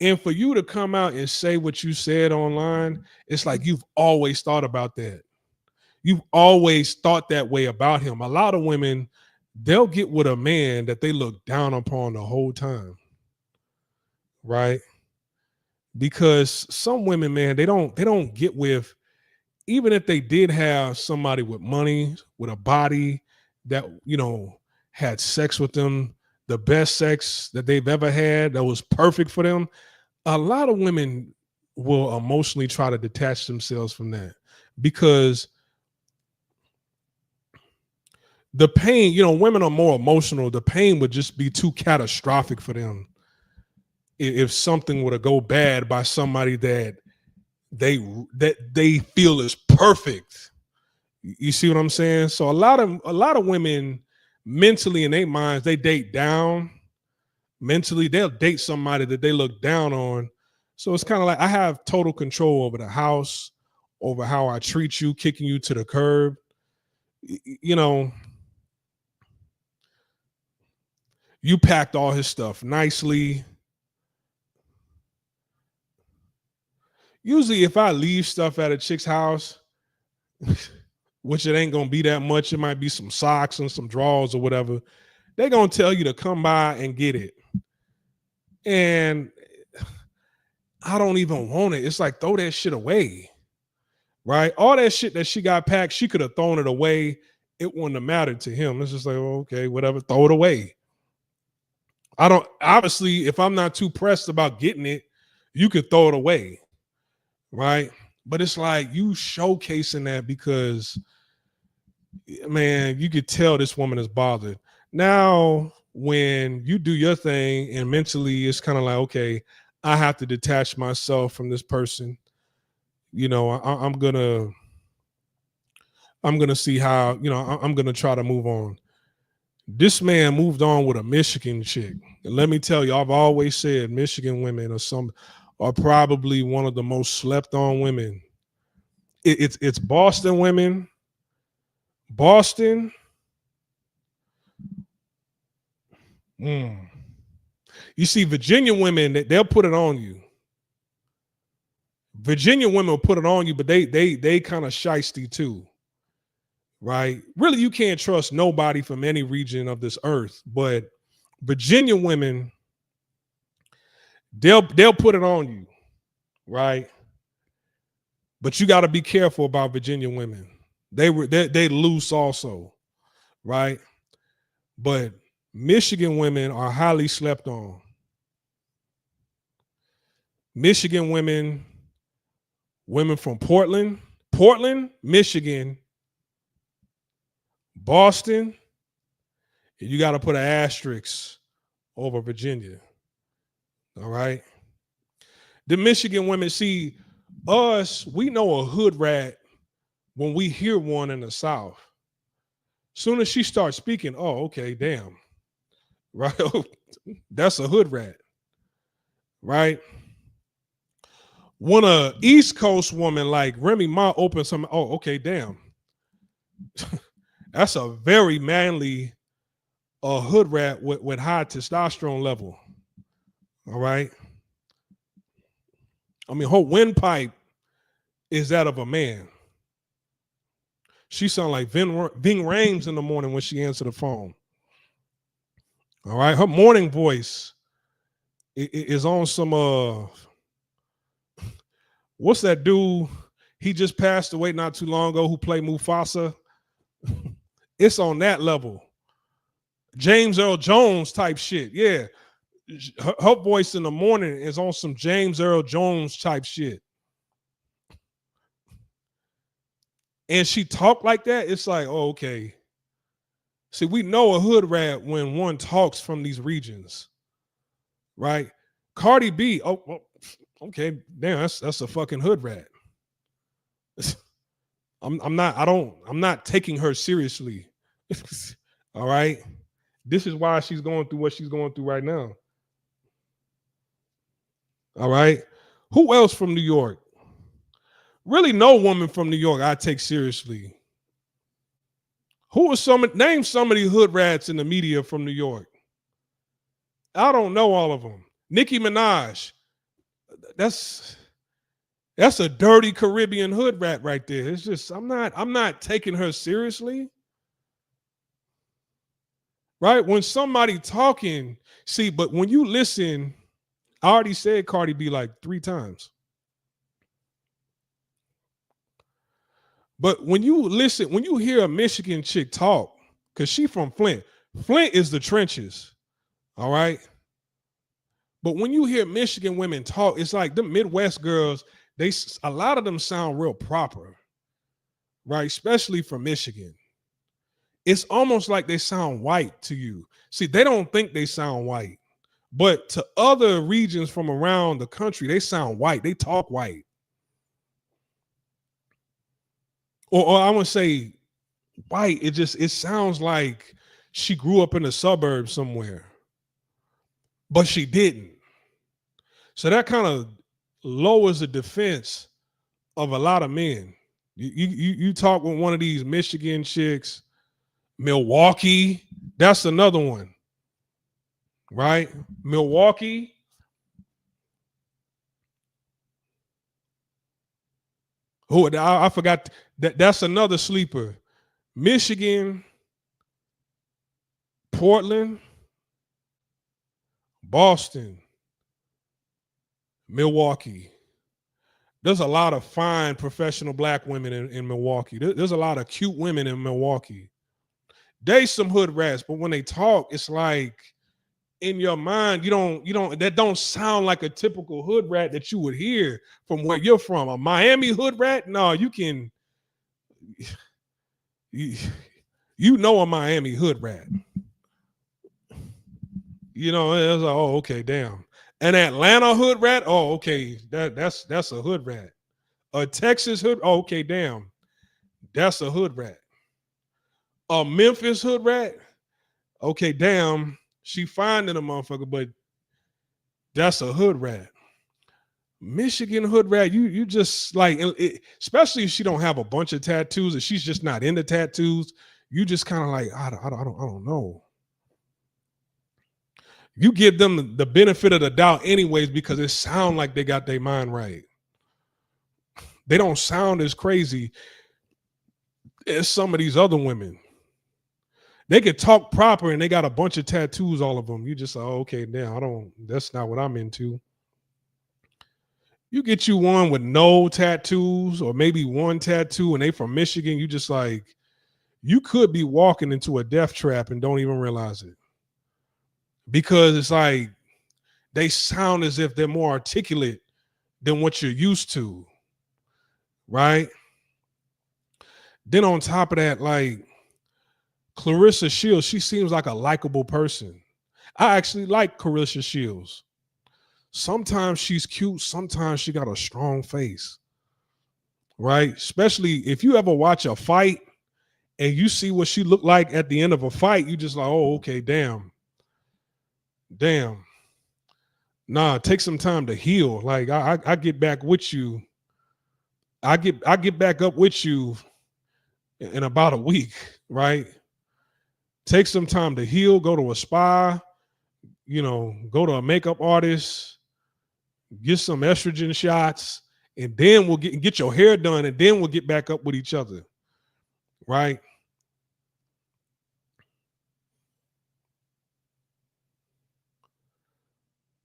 And for you to come out and say what you said online, it's like you've always thought about that. You've always thought that way about him. A lot of women, they'll get with a man that they look down upon the whole time, right? Because some women, man, they don't get with, even if they did have somebody with money, with a body that, had sex with them, the best sex that they've ever had, that was perfect for them. A lot of women will emotionally try to detach themselves from that because the pain, women are more emotional. The pain would just be too catastrophic for them if something were to go bad by somebody they they feel is perfect. You see what I'm saying? So a lot of women mentally in their minds, they date down. Mentally, they'll date somebody that they look down on. So it's kind of like I have total control over the house, over how I treat you, kicking you to the curb. You know, you packed all his stuff nicely. Usually, if I leave stuff at a chick's house, which it ain't gonna be that much, it might be some socks and some drawers or whatever. They're gonna tell you to come by and get it. And I don't even want it. It's like throw that shit away. Right? All that shit that she got packed, she could have thrown it away. It wouldn't have mattered to him. It's just like, oh, okay, whatever, throw it away. I don't, obviously, if I'm not too pressed about getting it, you could throw it away. Right? But it's like you showcasing that because, man, you could tell this woman is bothered. Now, when you do your thing and mentally it's kind of like, okay, I have to detach myself from this person. I'm gonna see how, I'm gonna try to move on. This man moved on with a Michigan chick. And let me tell you, I've always said Michigan women are probably one of the most slept on women. It's Boston women. Boston. You see, Virginia women, they'll put it on you. Virginia women will put it on you, but they kind of shisty too. Right? Really, you can't trust nobody from any region of this earth. But Virginia women, they'll put it on you, right? But you got to be careful about Virginia women. They loose also, right? But Michigan women are highly slept on. Michigan women from Portland, Michigan, Boston, you got to put an asterisk over Virginia. All right. The Michigan women, see us, we know a hood rat when we hear one in the South. Soon as she starts speaking, oh, okay, damn. Right? That's a hood rat. Right? When a East Coast woman like Remy Ma opens some, oh, okay, damn. That's a very manly hood rat with high testosterone level. All right. I mean, her windpipe is that of a man. She sound like Ving Rhames in the morning when she answered the phone. All right. Her morning voice is on some what's that dude? He just passed away not too long ago who played Mufasa. It's on that level. James Earl Jones type shit. Yeah. Her voice in the morning is on some James Earl Jones type shit. And she talked like that. It's like, oh, okay. See, we know a hood rat when one talks from these regions, right? Cardi B, oh, okay, damn, that's a fucking hood rat. I'm not taking her seriously. All right. This is why she's going through what she's going through right now. All right. Who else from New York? Really, no woman from New York I take seriously. Name some of these hood rats in the media from New York? I don't know all of them. Nicki Minaj. That's a dirty Caribbean hood rat right there. It's just I'm not taking her seriously. right? When somebody talking, see, but when you listen, I already said Cardi B like 3 times. But when you listen, when you hear a Michigan chick talk, because she from Flint, Flint is the trenches, all right? But when you hear Michigan women talk, it's like the Midwest girls, a lot of them sound real proper, right? Especially from Michigan. It's almost like they sound white to you. See, they don't think they sound white, but to other regions from around the country, they sound white. They talk white. Or I would say white. It sounds like she grew up in the suburbs somewhere, but she didn't. So that kind of lowers the defense of a lot of men. You talk with one of these Michigan chicks, Milwaukee, that's another one, right? Milwaukee. Oh, I forgot that's another sleeper. Michigan, Portland, Boston, Milwaukee. There's a lot of fine professional black women in Milwaukee. There's a lot of cute women in Milwaukee. They some hood rats, but when they talk, it's like in your mind, that don't sound like a typical hood rat that you would hear from where you're from. A Miami hood rat? No, you, you know a Miami hood rat. You know, it's like, oh, okay, damn. An Atlanta hood rat? Oh, okay, that's a hood rat. A Texas hood? Oh, okay, damn. That's a hood rat. A Memphis hood rat? Okay, damn. She finding a motherfucker, but that's a hood rat. Michigan hood rat, you just like, especially if she don't have a bunch of tattoos, and she's just not into tattoos. You just kind of like, I don't know. You give them the benefit of the doubt, anyways, because it sounds like they got their mind right. They don't sound as crazy as some of these other women. They could talk proper and they got a bunch of tattoos, all of them. You just like, oh, okay, now that's not what I'm into. You get you one with no tattoos or maybe one tattoo and they from Michigan, you just like, you could be walking into a death trap and don't even realize it. Because it's like they sound as if they're more articulate than what you're used to, right? Then on top of that, like Clarissa Shields, she seems like a likable person. I actually like Clarissa Shields. Sometimes she's cute, sometimes she got a strong face, right? Especially if you ever watch a fight and you see what she looked like at the end of a fight, you just like, oh, okay, damn. Nah, take some time to heal. Like I get back with you. I get back up with you in about a week, right? Take some time to heal, go to a spa, go to a makeup artist, get some estrogen shots, and then we'll get your hair done, and then we'll get back up with each other, right?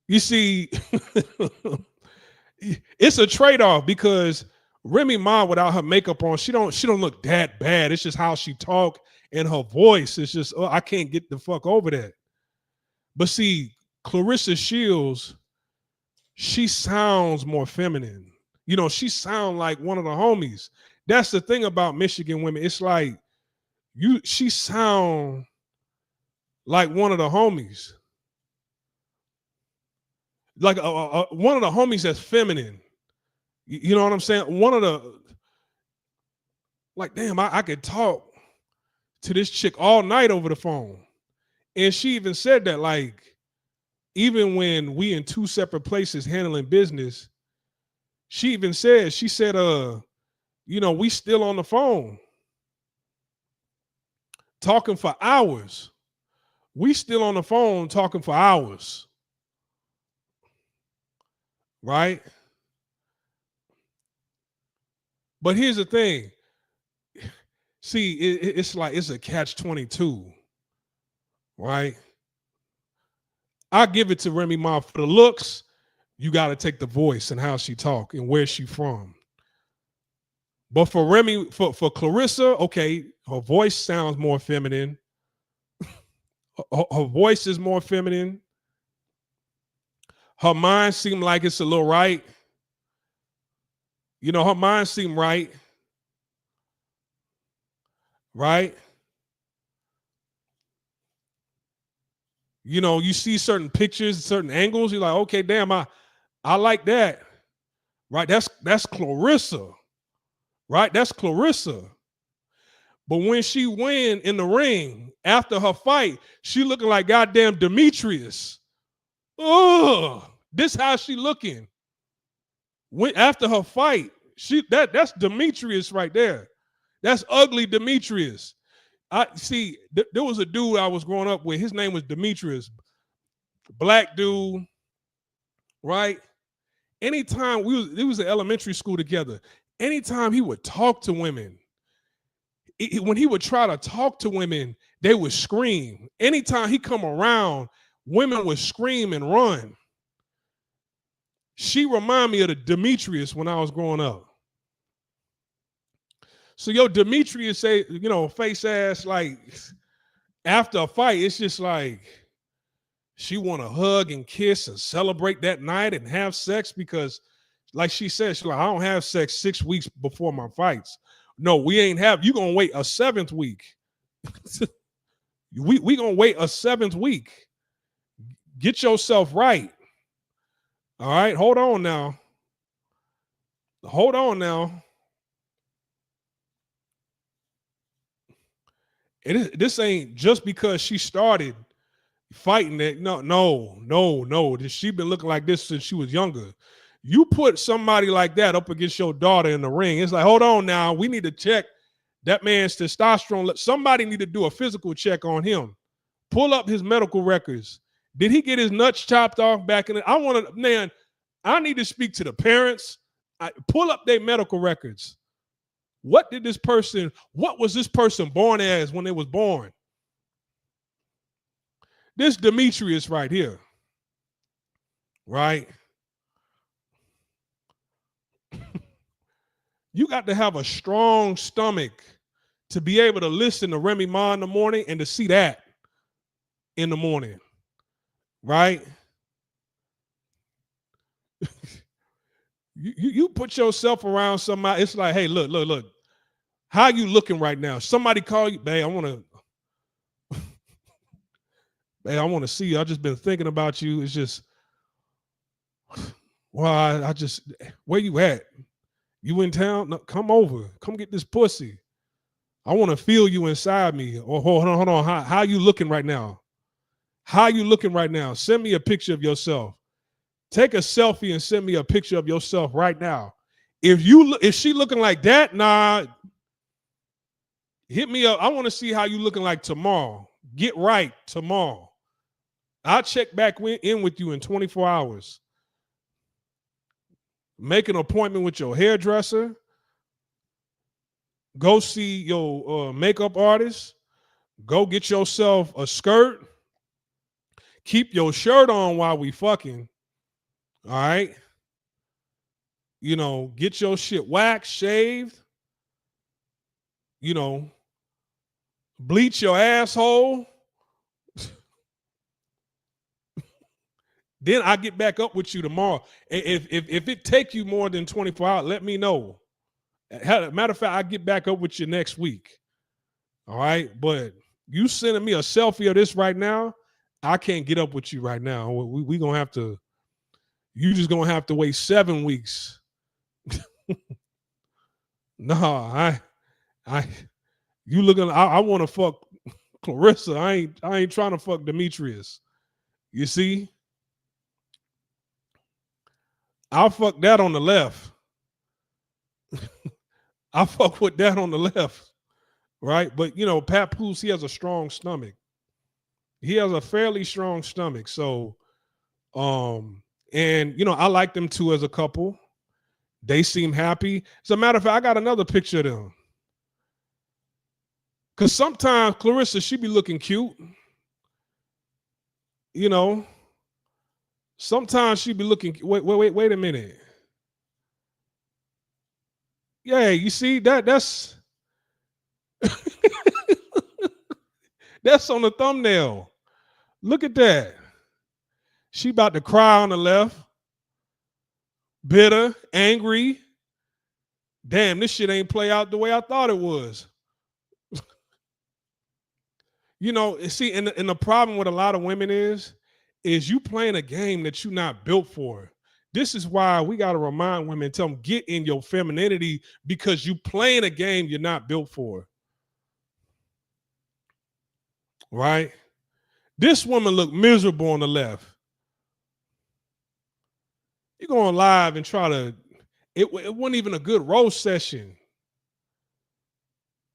You see, it's a trade-off because Remy Ma without her makeup on, she don't look that bad. It's just how she talk and her voice. It's just, oh, I can't get the fuck over that. But see, Clarissa Shields, she sounds more feminine. She sound like one of the homies. That's the thing about Michigan women. It's like she sound like one of the homies, like one of the homies that's feminine. You know what I'm saying? One of the like, damn, I could talk to this chick all night over the phone, and she even said that like, even when we in two separate places handling business, she said, we still on the phone talking for hours. We still on the phone talking for hours, right? But here's the thing. See, it's like it's a catch 22, right? I give it to Remy Ma for the looks. You got to take the voice and how she talk and where she from. But for for Clarissa, okay, her voice sounds more feminine. Her voice is more feminine. Her mind seemed like it's a little right. You know, her mind seemed right. Right? You know, you see certain pictures, certain angles, you're like, okay, damn, I like that. Right? That's Clarissa. Right? That's Clarissa. But when she win in the ring after her fight, she looking like goddamn Demetrius. Ugh. This how she looking. When after her fight, that's Demetrius right there. That's ugly Demetrius. I see. There was a dude I was growing up with. His name was Demetrius, black dude, right? Anytime we was in elementary school together. Anytime he would talk to women, when he would try to talk to women, they would scream. Anytime he come around, women would scream and run. She remind me of the Demetrius when I was growing up. So yo, Demetrius say, you know, face ass, like after a fight, it's just like she want to hug and kiss and celebrate that night and have sex because, like she said, she's like, I don't have sex 6 weeks before my fights. No, we ain't have. You gonna wait a 7th week. we gonna wait a 7th week. Get yourself right. All right, hold on now. Hold on now. This ain't just because she started fighting that. No. She been looking like this since she was younger. You put somebody like that up against your daughter in the ring. It's like, hold on now. We need to check that man's testosterone. Somebody need to do a physical check on him. Pull up his medical records. Did he get his nuts chopped off back in the? I need to speak to the parents. Pull up their medical records. What was this person born as when they was born? This Demetrius right here, right? You got to have a strong stomach to be able to listen to Remy Ma in the morning and to see that in the morning, right? You put yourself around somebody, it's like, hey, look. How you looking right now? Somebody call you, babe, I want to see you. I just been thinking about you. It's just, well, I just, where you at? You in town? No, come over. Come get this pussy. I want to feel you inside me. Oh, hold on. How you looking right now? How you looking right now? Send me a picture of yourself. Take a selfie and send me a picture of yourself right now. If she looking like that, nah, hit me up. I want to see how you looking like tomorrow. Get right tomorrow. I'll check back in with you in 24 hours. Make an appointment with your hairdresser. Go see your makeup artist. Go get yourself a skirt. Keep your shirt on while we fucking. All right. You know, get your shit waxed, shaved. You know, bleach your asshole. Then I get back up with you tomorrow. If it take you more than 24 hours, let me know. Matter of fact, I get back up with you next week. All right. But you sending me a selfie of this right now, I can't get up with you right now. We gonna have to, you just gonna have to wait 7 weeks. No, you looking, I want to fuck Clarissa. I ain't trying to fuck Demetrius. You see? I'll fuck that on the left. I fuck with that on the left, right? But you know, Papoose, he has a strong stomach. He has a fairly strong stomach. So, and you know, I like them two as a couple. They seem happy. As a matter of fact, I got another picture of them. Because sometimes Clarissa, she be looking cute. You know, sometimes she be looking. Wait a minute. Yeah, you see that's on the thumbnail. Look at that. She about to cry on the left, bitter, angry. Damn, this shit ain't play out the way I thought it was. You know, see, and the problem with a lot of women is you playing a game that you're not built for. This is why we got to remind women, tell them, get in your femininity because you playing a game you're not built for. Right? This woman looked miserable on the left. You go on live and try to, it wasn't even a good roast session.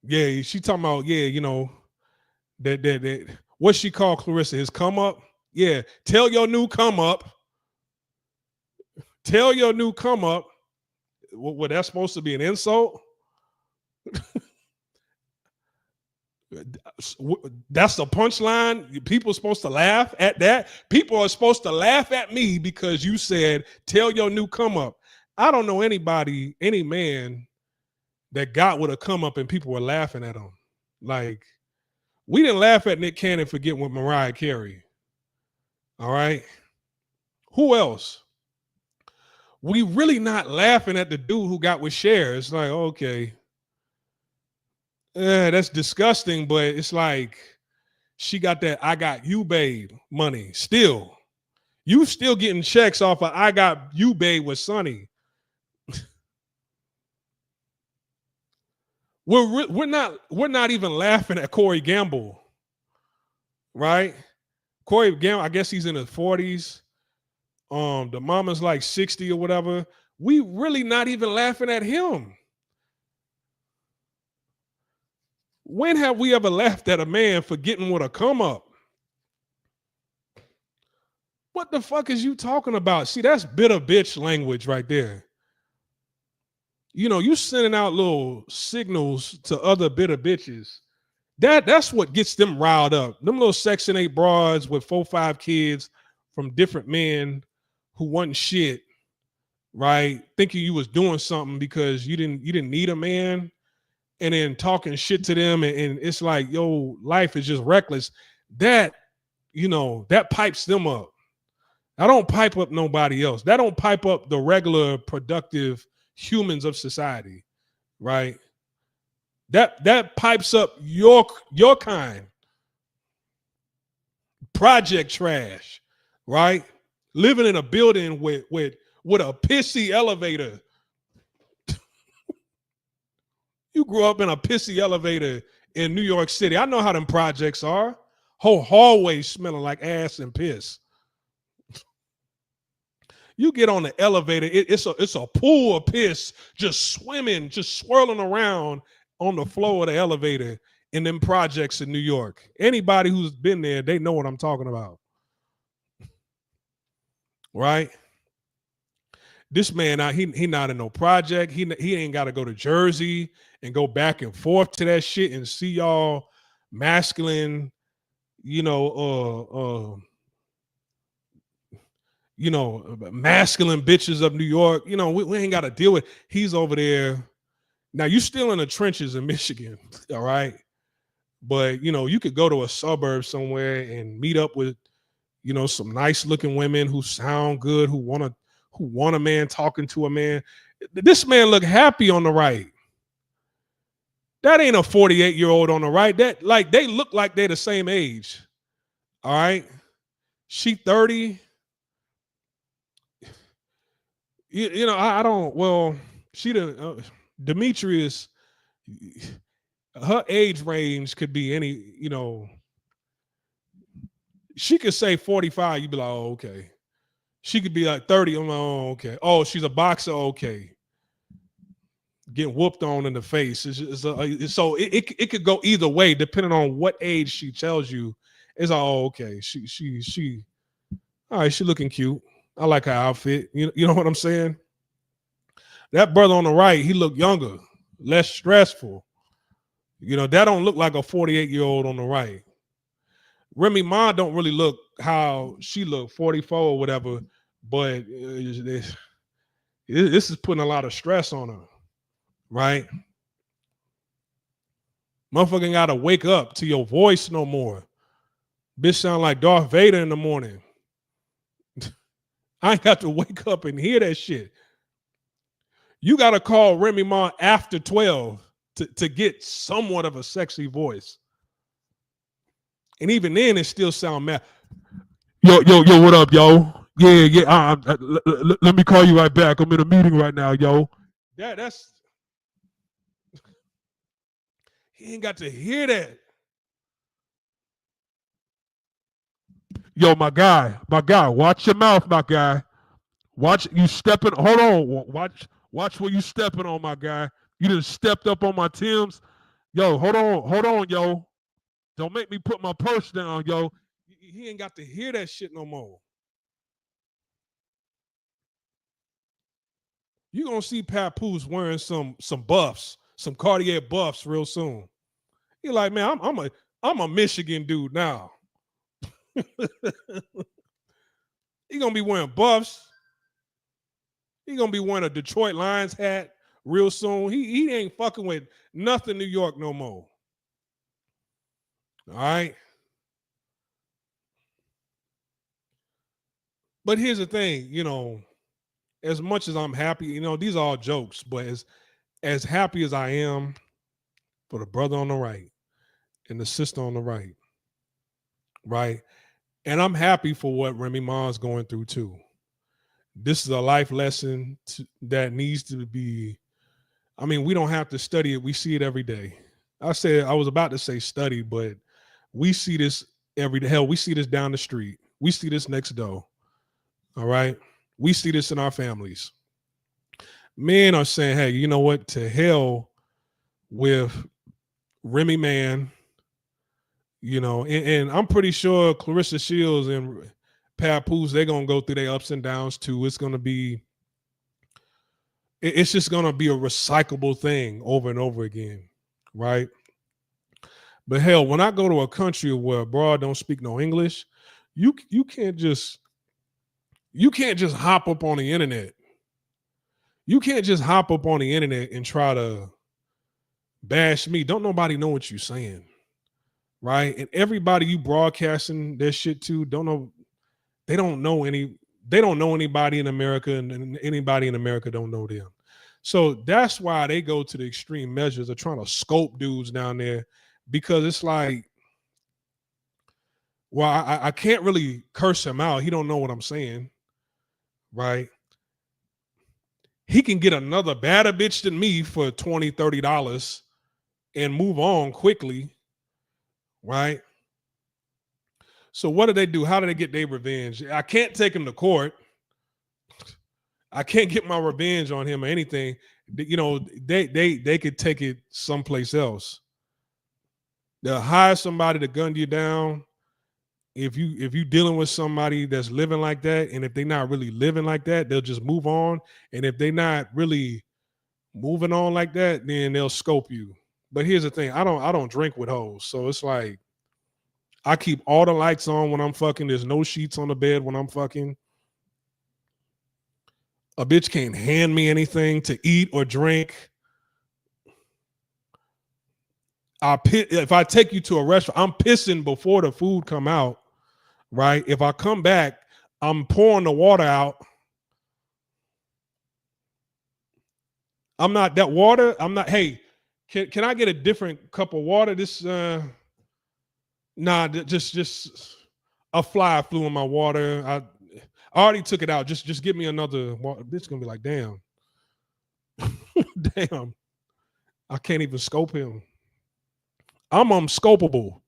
Yeah, she talking about, yeah, you know, that what she called Clarissa, his come up. Yeah, tell your new come up. Tell your new come up. What that's supposed to be an insult? That's the punchline. People are supposed to laugh at that. People are supposed to laugh at me because you said, tell your new come up. I don't know anybody, any man that got with a come up and people were laughing at him. Like, we didn't laugh at Nick Cannon for getting with Mariah Carey. All right. Who else? We really not laughing at the dude who got with Cher. It's like, okay. That's disgusting, but it's like she got that I got you, babe money still. You still getting checks off of I got you, babe with Sonny. We're not even laughing at Corey Gamble, right? Corey Gamble, I guess he's in his 40s. The mama's like 60 or whatever. We really not even laughing at him. When have we ever laughed at a man for getting with a come up? What the fuck is you talking about? See, that's bitter bitch language right there. You know, you sending out little signals to other bitter bitches. That's what gets them riled up. Them little Section 8 broads with 4-5 kids from different men who wasn't shit, right? Thinking you was doing something because you didn't need a man, and then talking shit to them, and it's like, yo, life is just reckless. That, you know, that pipes them up. I don't pipe up nobody else. That don't pipe up the regular productive humans of society, right? That pipes up your kind. Project trash, right? Living in a building with a pissy elevator. You grew up in a pissy elevator in New York City. I know how them projects are. Whole hallway smelling like ass and piss. You get on the elevator, it's a pool of piss just swimming, just swirling around on the floor of the elevator in them projects in New York. Anybody who's been there, they know what I'm talking about. Right? This man, he not in no project. He ain't got to go to Jersey and go back and forth to that shit and see y'all masculine, masculine bitches of New York. You know, we ain't got to deal with. He's over there. Now, you still in the trenches in Michigan, all right? But, you know, you could go to a suburb somewhere and meet up with, you know, some nice looking women who sound good, who want a man talking to a man. This man look happy on the right. That ain't a 48-year-old on the right. That, like, they look like they're the same age. All right? She 30. You know, I don't, well, she done, Demetrius, her age range could be any, you know, she could say 45, you'd be like, oh, okay. She could be like 30, I'm like, oh, okay. Oh, she's a boxer, okay. Getting whooped on in the face. So it could go either way depending on what age she tells you. It's like, oh, okay. She all right, she looking cute. I like her outfit. You know what I'm saying? That brother on the right, he looked younger, less stressful. You know, that don't look like a 48-year-old on the right. Remy Ma don't really look how she looked, 44 or whatever, but this is putting a lot of stress on her, right? Motherfucking gotta wake up to your voice no more. Bitch sound like Darth Vader in the morning. I ain't got to wake up and hear that shit. You gotta call Remy Ma after 12 to get somewhat of a sexy voice. And even then, it still sound mad. Yo, what up, yo? Yeah. Let me call you right back. I'm in a meeting right now, yo. That's he ain't got to hear that. Yo, my guy, watch your mouth, my guy. Watch you stepping. Hold on, watch where you stepping on, my guy. You just stepped up on my Timbs. Yo, hold on, yo. Don't make me put my purse down, yo. He ain't got to hear that shit no more. You gonna see Papoose wearing some buffs, some Cartier buffs real soon. He like, man, I'm a Michigan dude now. He gonna be wearing buffs. He gonna be wearing a Detroit Lions hat real soon. He ain't fucking with nothing New York no more. All right. But here's the thing, as much as I'm happy, these are all jokes, but as happy as I am for the brother on the right and the sister on the right? And I'm happy for what Remy Ma is going through too. This is a life lesson that needs to be. I mean, we don't have to study it. We see it every day. I was about to say study, but we see this every day. Hell, we see this down the street. We see this next door. All right. We see this in our families. Men are saying, hey, you know what? To hell with Remy Man, and I'm pretty sure Clarissa Shields and Papoose, they're going to go through their ups and downs too. It's just going to be a recyclable thing over and over again, right? But hell, when I go to a country where abroad don't speak no English, you can't just hop up on the internet. You can't just hop up on the internet and try to bash me. Don't nobody know what you're saying, right? And everybody you broadcasting that shit to they don't know anybody in America, and anybody in America don't know them. So that's why they go to the extreme measures of trying to scope dudes down there, because it's like, well, I can't really curse him out. He don't know what I'm saying, right? He can get another badder bitch than me for $20, $30 and move on quickly, right? So what do they do? How do they get their revenge? I can't take him to court. I can't get my revenge on him or anything. They could take it someplace else. They'll hire somebody to gun you down. If you dealing with somebody that's living like that, and if they're not really living like that, they'll just move on. And if they're not really moving on like that, then they'll scope you. But here's the thing: I don't drink with hoes, so it's like I keep all the lights on when I'm fucking. There's no sheets on the bed when I'm fucking. A bitch can't hand me anything to eat or drink. If I take you to a restaurant, I'm pissing before the food come out, right? If I come back, I'm pouring the water out. I'm not that water. I'm not, hey, can I get a different cup of water? This, just a fly flew in my water. I already took it out. Just give me another water. Bitch gonna be like, damn. Damn. I can't even scope him. I'm unscopable.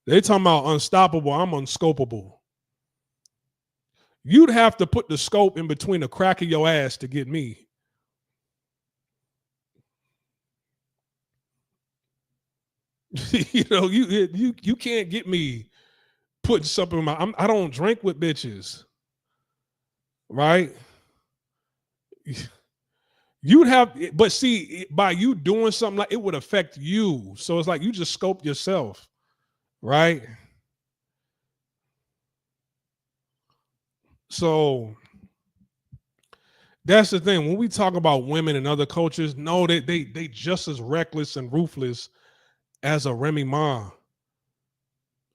They talking about unstoppable. I'm unscopable. You'd have to put the scope in between the crack of your ass to get me. You can't get me putting something in my. I don't drink with bitches, right? You'd have, but see, by you doing something like it would affect you. So it's like you just scope yourself, right? So that's the thing. When we talk about women in other cultures, no, they just as reckless and ruthless as a Remy Ma,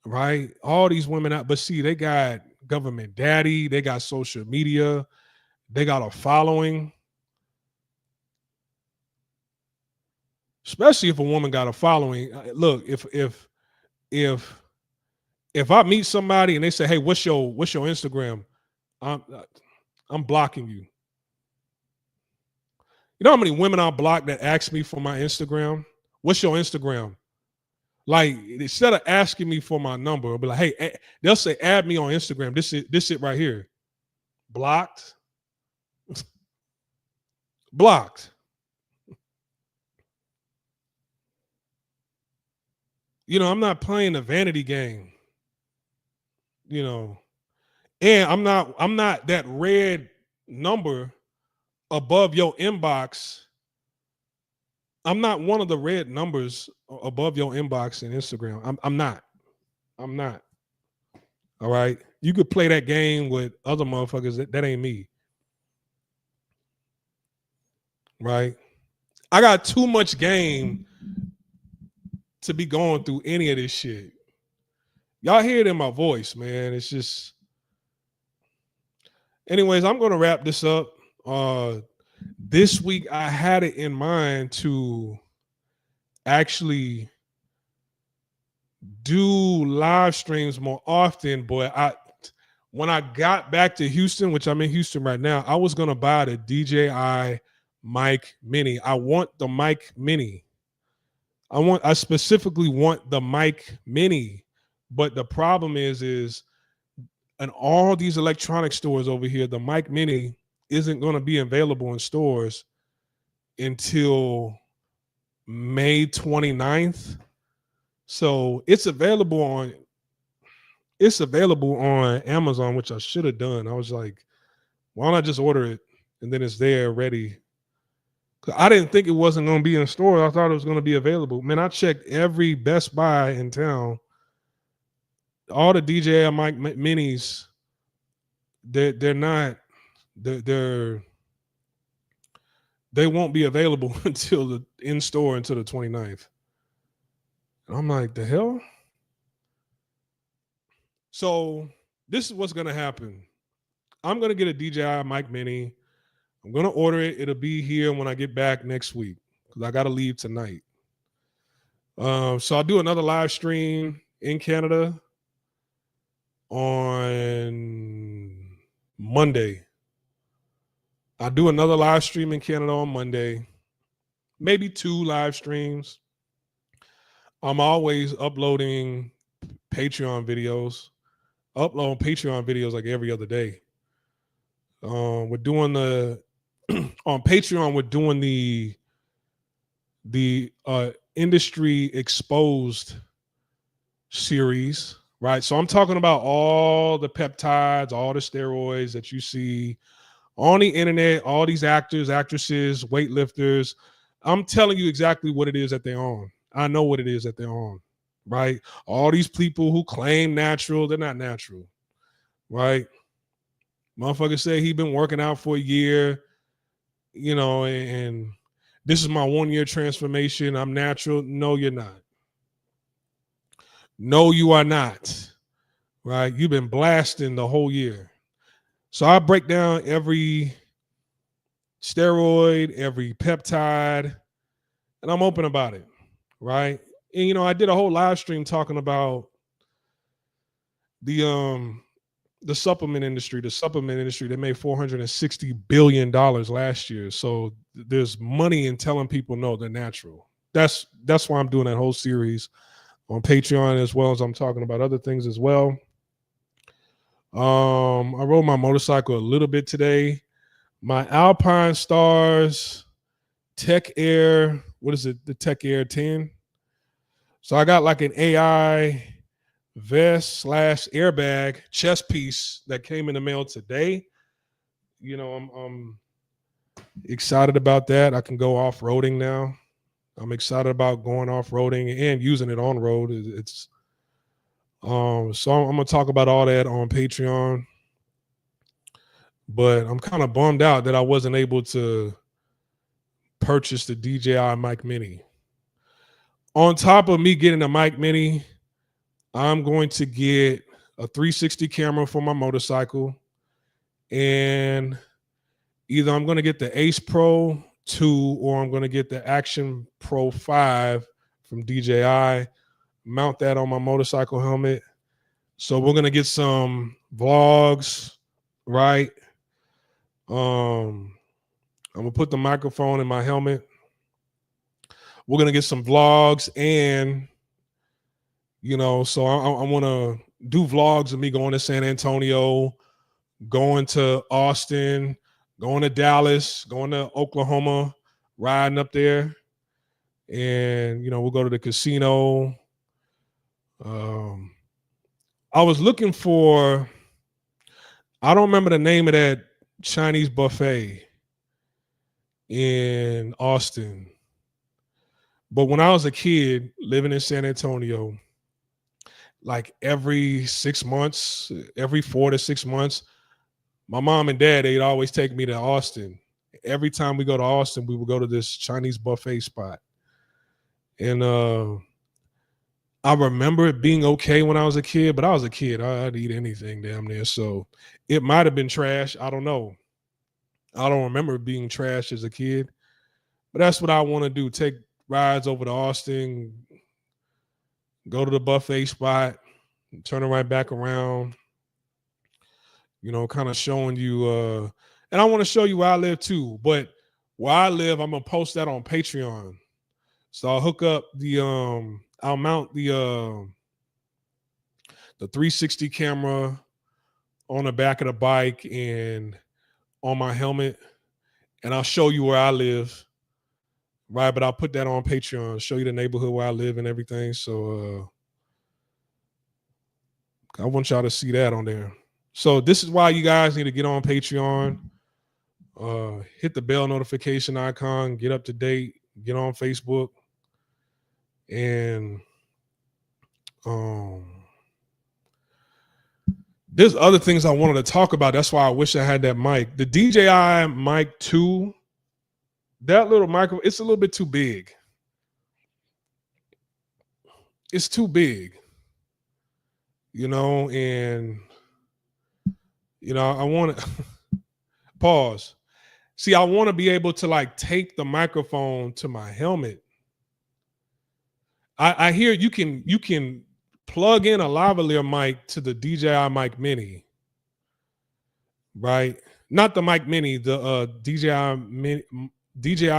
right? All these women out, but see, they got government daddy, they got social media, they got a following. Especially if a woman got a following. Look, if if I meet somebody and they say, "Hey, what's your Instagram?" I'm I'm blocking you. You know how many women I block that ask me for my Instagram? What's your Instagram? Like instead of asking me for my number, I'll be like, "Hey," they'll say, "Add me on Instagram." This it right here. Blocked, blocked. I'm not playing the vanity game. You know, and I'm not that red number above your inbox. I'm not one of the red numbers above your inbox in Instagram. I'm not. I'm not. All right. You could play that game with other motherfuckers. That ain't me. Right. I got too much game to be going through any of this shit. Y'all hear it in my voice, man. It's just. Anyways, I'm gonna wrap this up. This week I had it in mind to actually do live streams more often, but when I got back to Houston, which I'm in Houston right now, I was gonna buy the DJI mic mini. I want the mic mini. I specifically want the mic mini, but the problem is in all these electronic stores over here, the mic mini isn't going to be available in stores until May 29th. So it's available on Amazon, which I should have done. I was like, why don't I just order it and then it's there ready? 'Cause I didn't think it wasn't going to be in stores. I thought it was going to be available. Man, I checked every Best Buy in town. All the DJI mic minis, they're not they're they won't be available until the in store until the 29th. And I'm like, the hell? So this is what's gonna happen. I'm gonna get a DJI mic mini. I'm gonna order it. It'll be here when I get back next week because I gotta leave tonight. So I'll do another live stream in Canada on Monday. I'll do another live stream in Canada on Monday. Maybe 2 live streams. I'm always uploading Patreon videos. Upload Patreon videos like every other day. We're doing the on Patreon. We're doing the industry exposed series, right? So I'm talking about all the peptides, all the steroids that you see on the internet, all these actors, actresses, weightlifters. I'm telling you exactly what it is that they're on. I know what it is that they're on, right? All these people who claim natural, they're not natural, right? Motherfucker said he been working out for a year, and this is my 1 year transformation. I'm natural. No, you're not. No, you are not. Right? You've been blasting the whole year. So I break down every steroid, every peptide, and I'm open about it. Right? And I did a whole live stream talking about the supplement industry. The supplement industry, they made $460 billion last year. So there's money in telling people no, they're natural. That's why I'm doing that whole series on Patreon, as well as I'm talking about other things as well. I rode my motorcycle a little bit today. My Alpine Stars Tech Air, what is it? The Tech Air 10. So I got like an AI vest / airbag chest piece that came in the mail today. I'm excited about that. I can go off-roading now. I'm excited about going off-roading and using it on road. It's so I'm gonna talk about all that on Patreon. But I'm kind of bummed out that I wasn't able to purchase the DJI Mic Mini. On top of me getting a Mic Mini, I'm going to get a 360 camera for my motorcycle, and either I'm going to get the Ace Pro 2 or I'm going to get the Action Pro 5 from DJI, mount that on my motorcycle helmet. So we're going to get some vlogs, right? I'm going to put the microphone in my helmet. We're going to get some vlogs, and so I want to do vlogs of me going to San Antonio, going to Austin, going to Dallas, going to Oklahoma, riding up there. And, we'll go to the casino. I was looking for, I don't remember the name of that Chinese buffet in Austin. But when I was a kid living in San Antonio, like every 6 months, every 4 to 6 months, my mom and dad, they'd always take me to Austin. Every time we go to Austin, we would go to this Chinese buffet spot. And I remember it being okay when I was a kid, but I was a kid. I'd eat anything damn near. So it might have been trash. I don't know. I don't remember it being trash as a kid. But that's what I want to do. Take rides over to Austin, go to the buffet spot, turn it right back around, kind of showing you. And I want to show you where I live too. But where I live, I'm going to post that on Patreon. So I'll hook up I'll mount the 360 camera on the back of the bike and on my helmet, and I'll show you where I live, right? But I'll put that on Patreon, show you the neighborhood where I live and everything. So I want y'all to see that on there. So this is why you guys need to get on Patreon, hit the bell notification icon, get up to date, get on Facebook, and there's other things I wanted to talk about. That's why I wish I had that mic. The DJI Mic 2, that little micro, it's a little bit too big. It's too big, and, I want to pause. See, I want to be able to tape the microphone to my helmet. I hear you can plug in a lavalier mic to the DJI Mic Mini, right? Not the Mic Mini, the DJI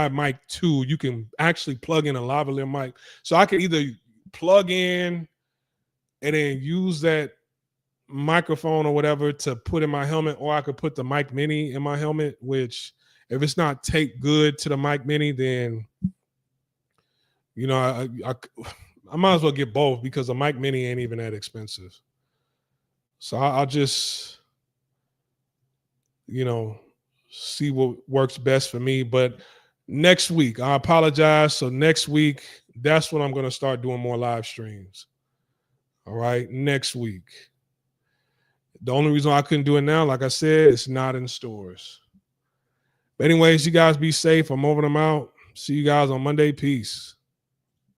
Mic 2. You can actually plug in a lavalier mic. So I could either plug in and then use that microphone or whatever to put in my helmet, or I could put the Mic Mini in my helmet, which if it's not taped good to the Mic Mini, then I might as well get both, because the Mic Mini ain't even that expensive. So I'll just, see what works best for me. But next week, I apologize. So next week, that's when I'm going to start doing more live streams. All right, next week. The only reason I couldn't do it now, like I said, it's not in stores. But anyways, you guys be safe. I'm over them out. See you guys on Monday. Peace.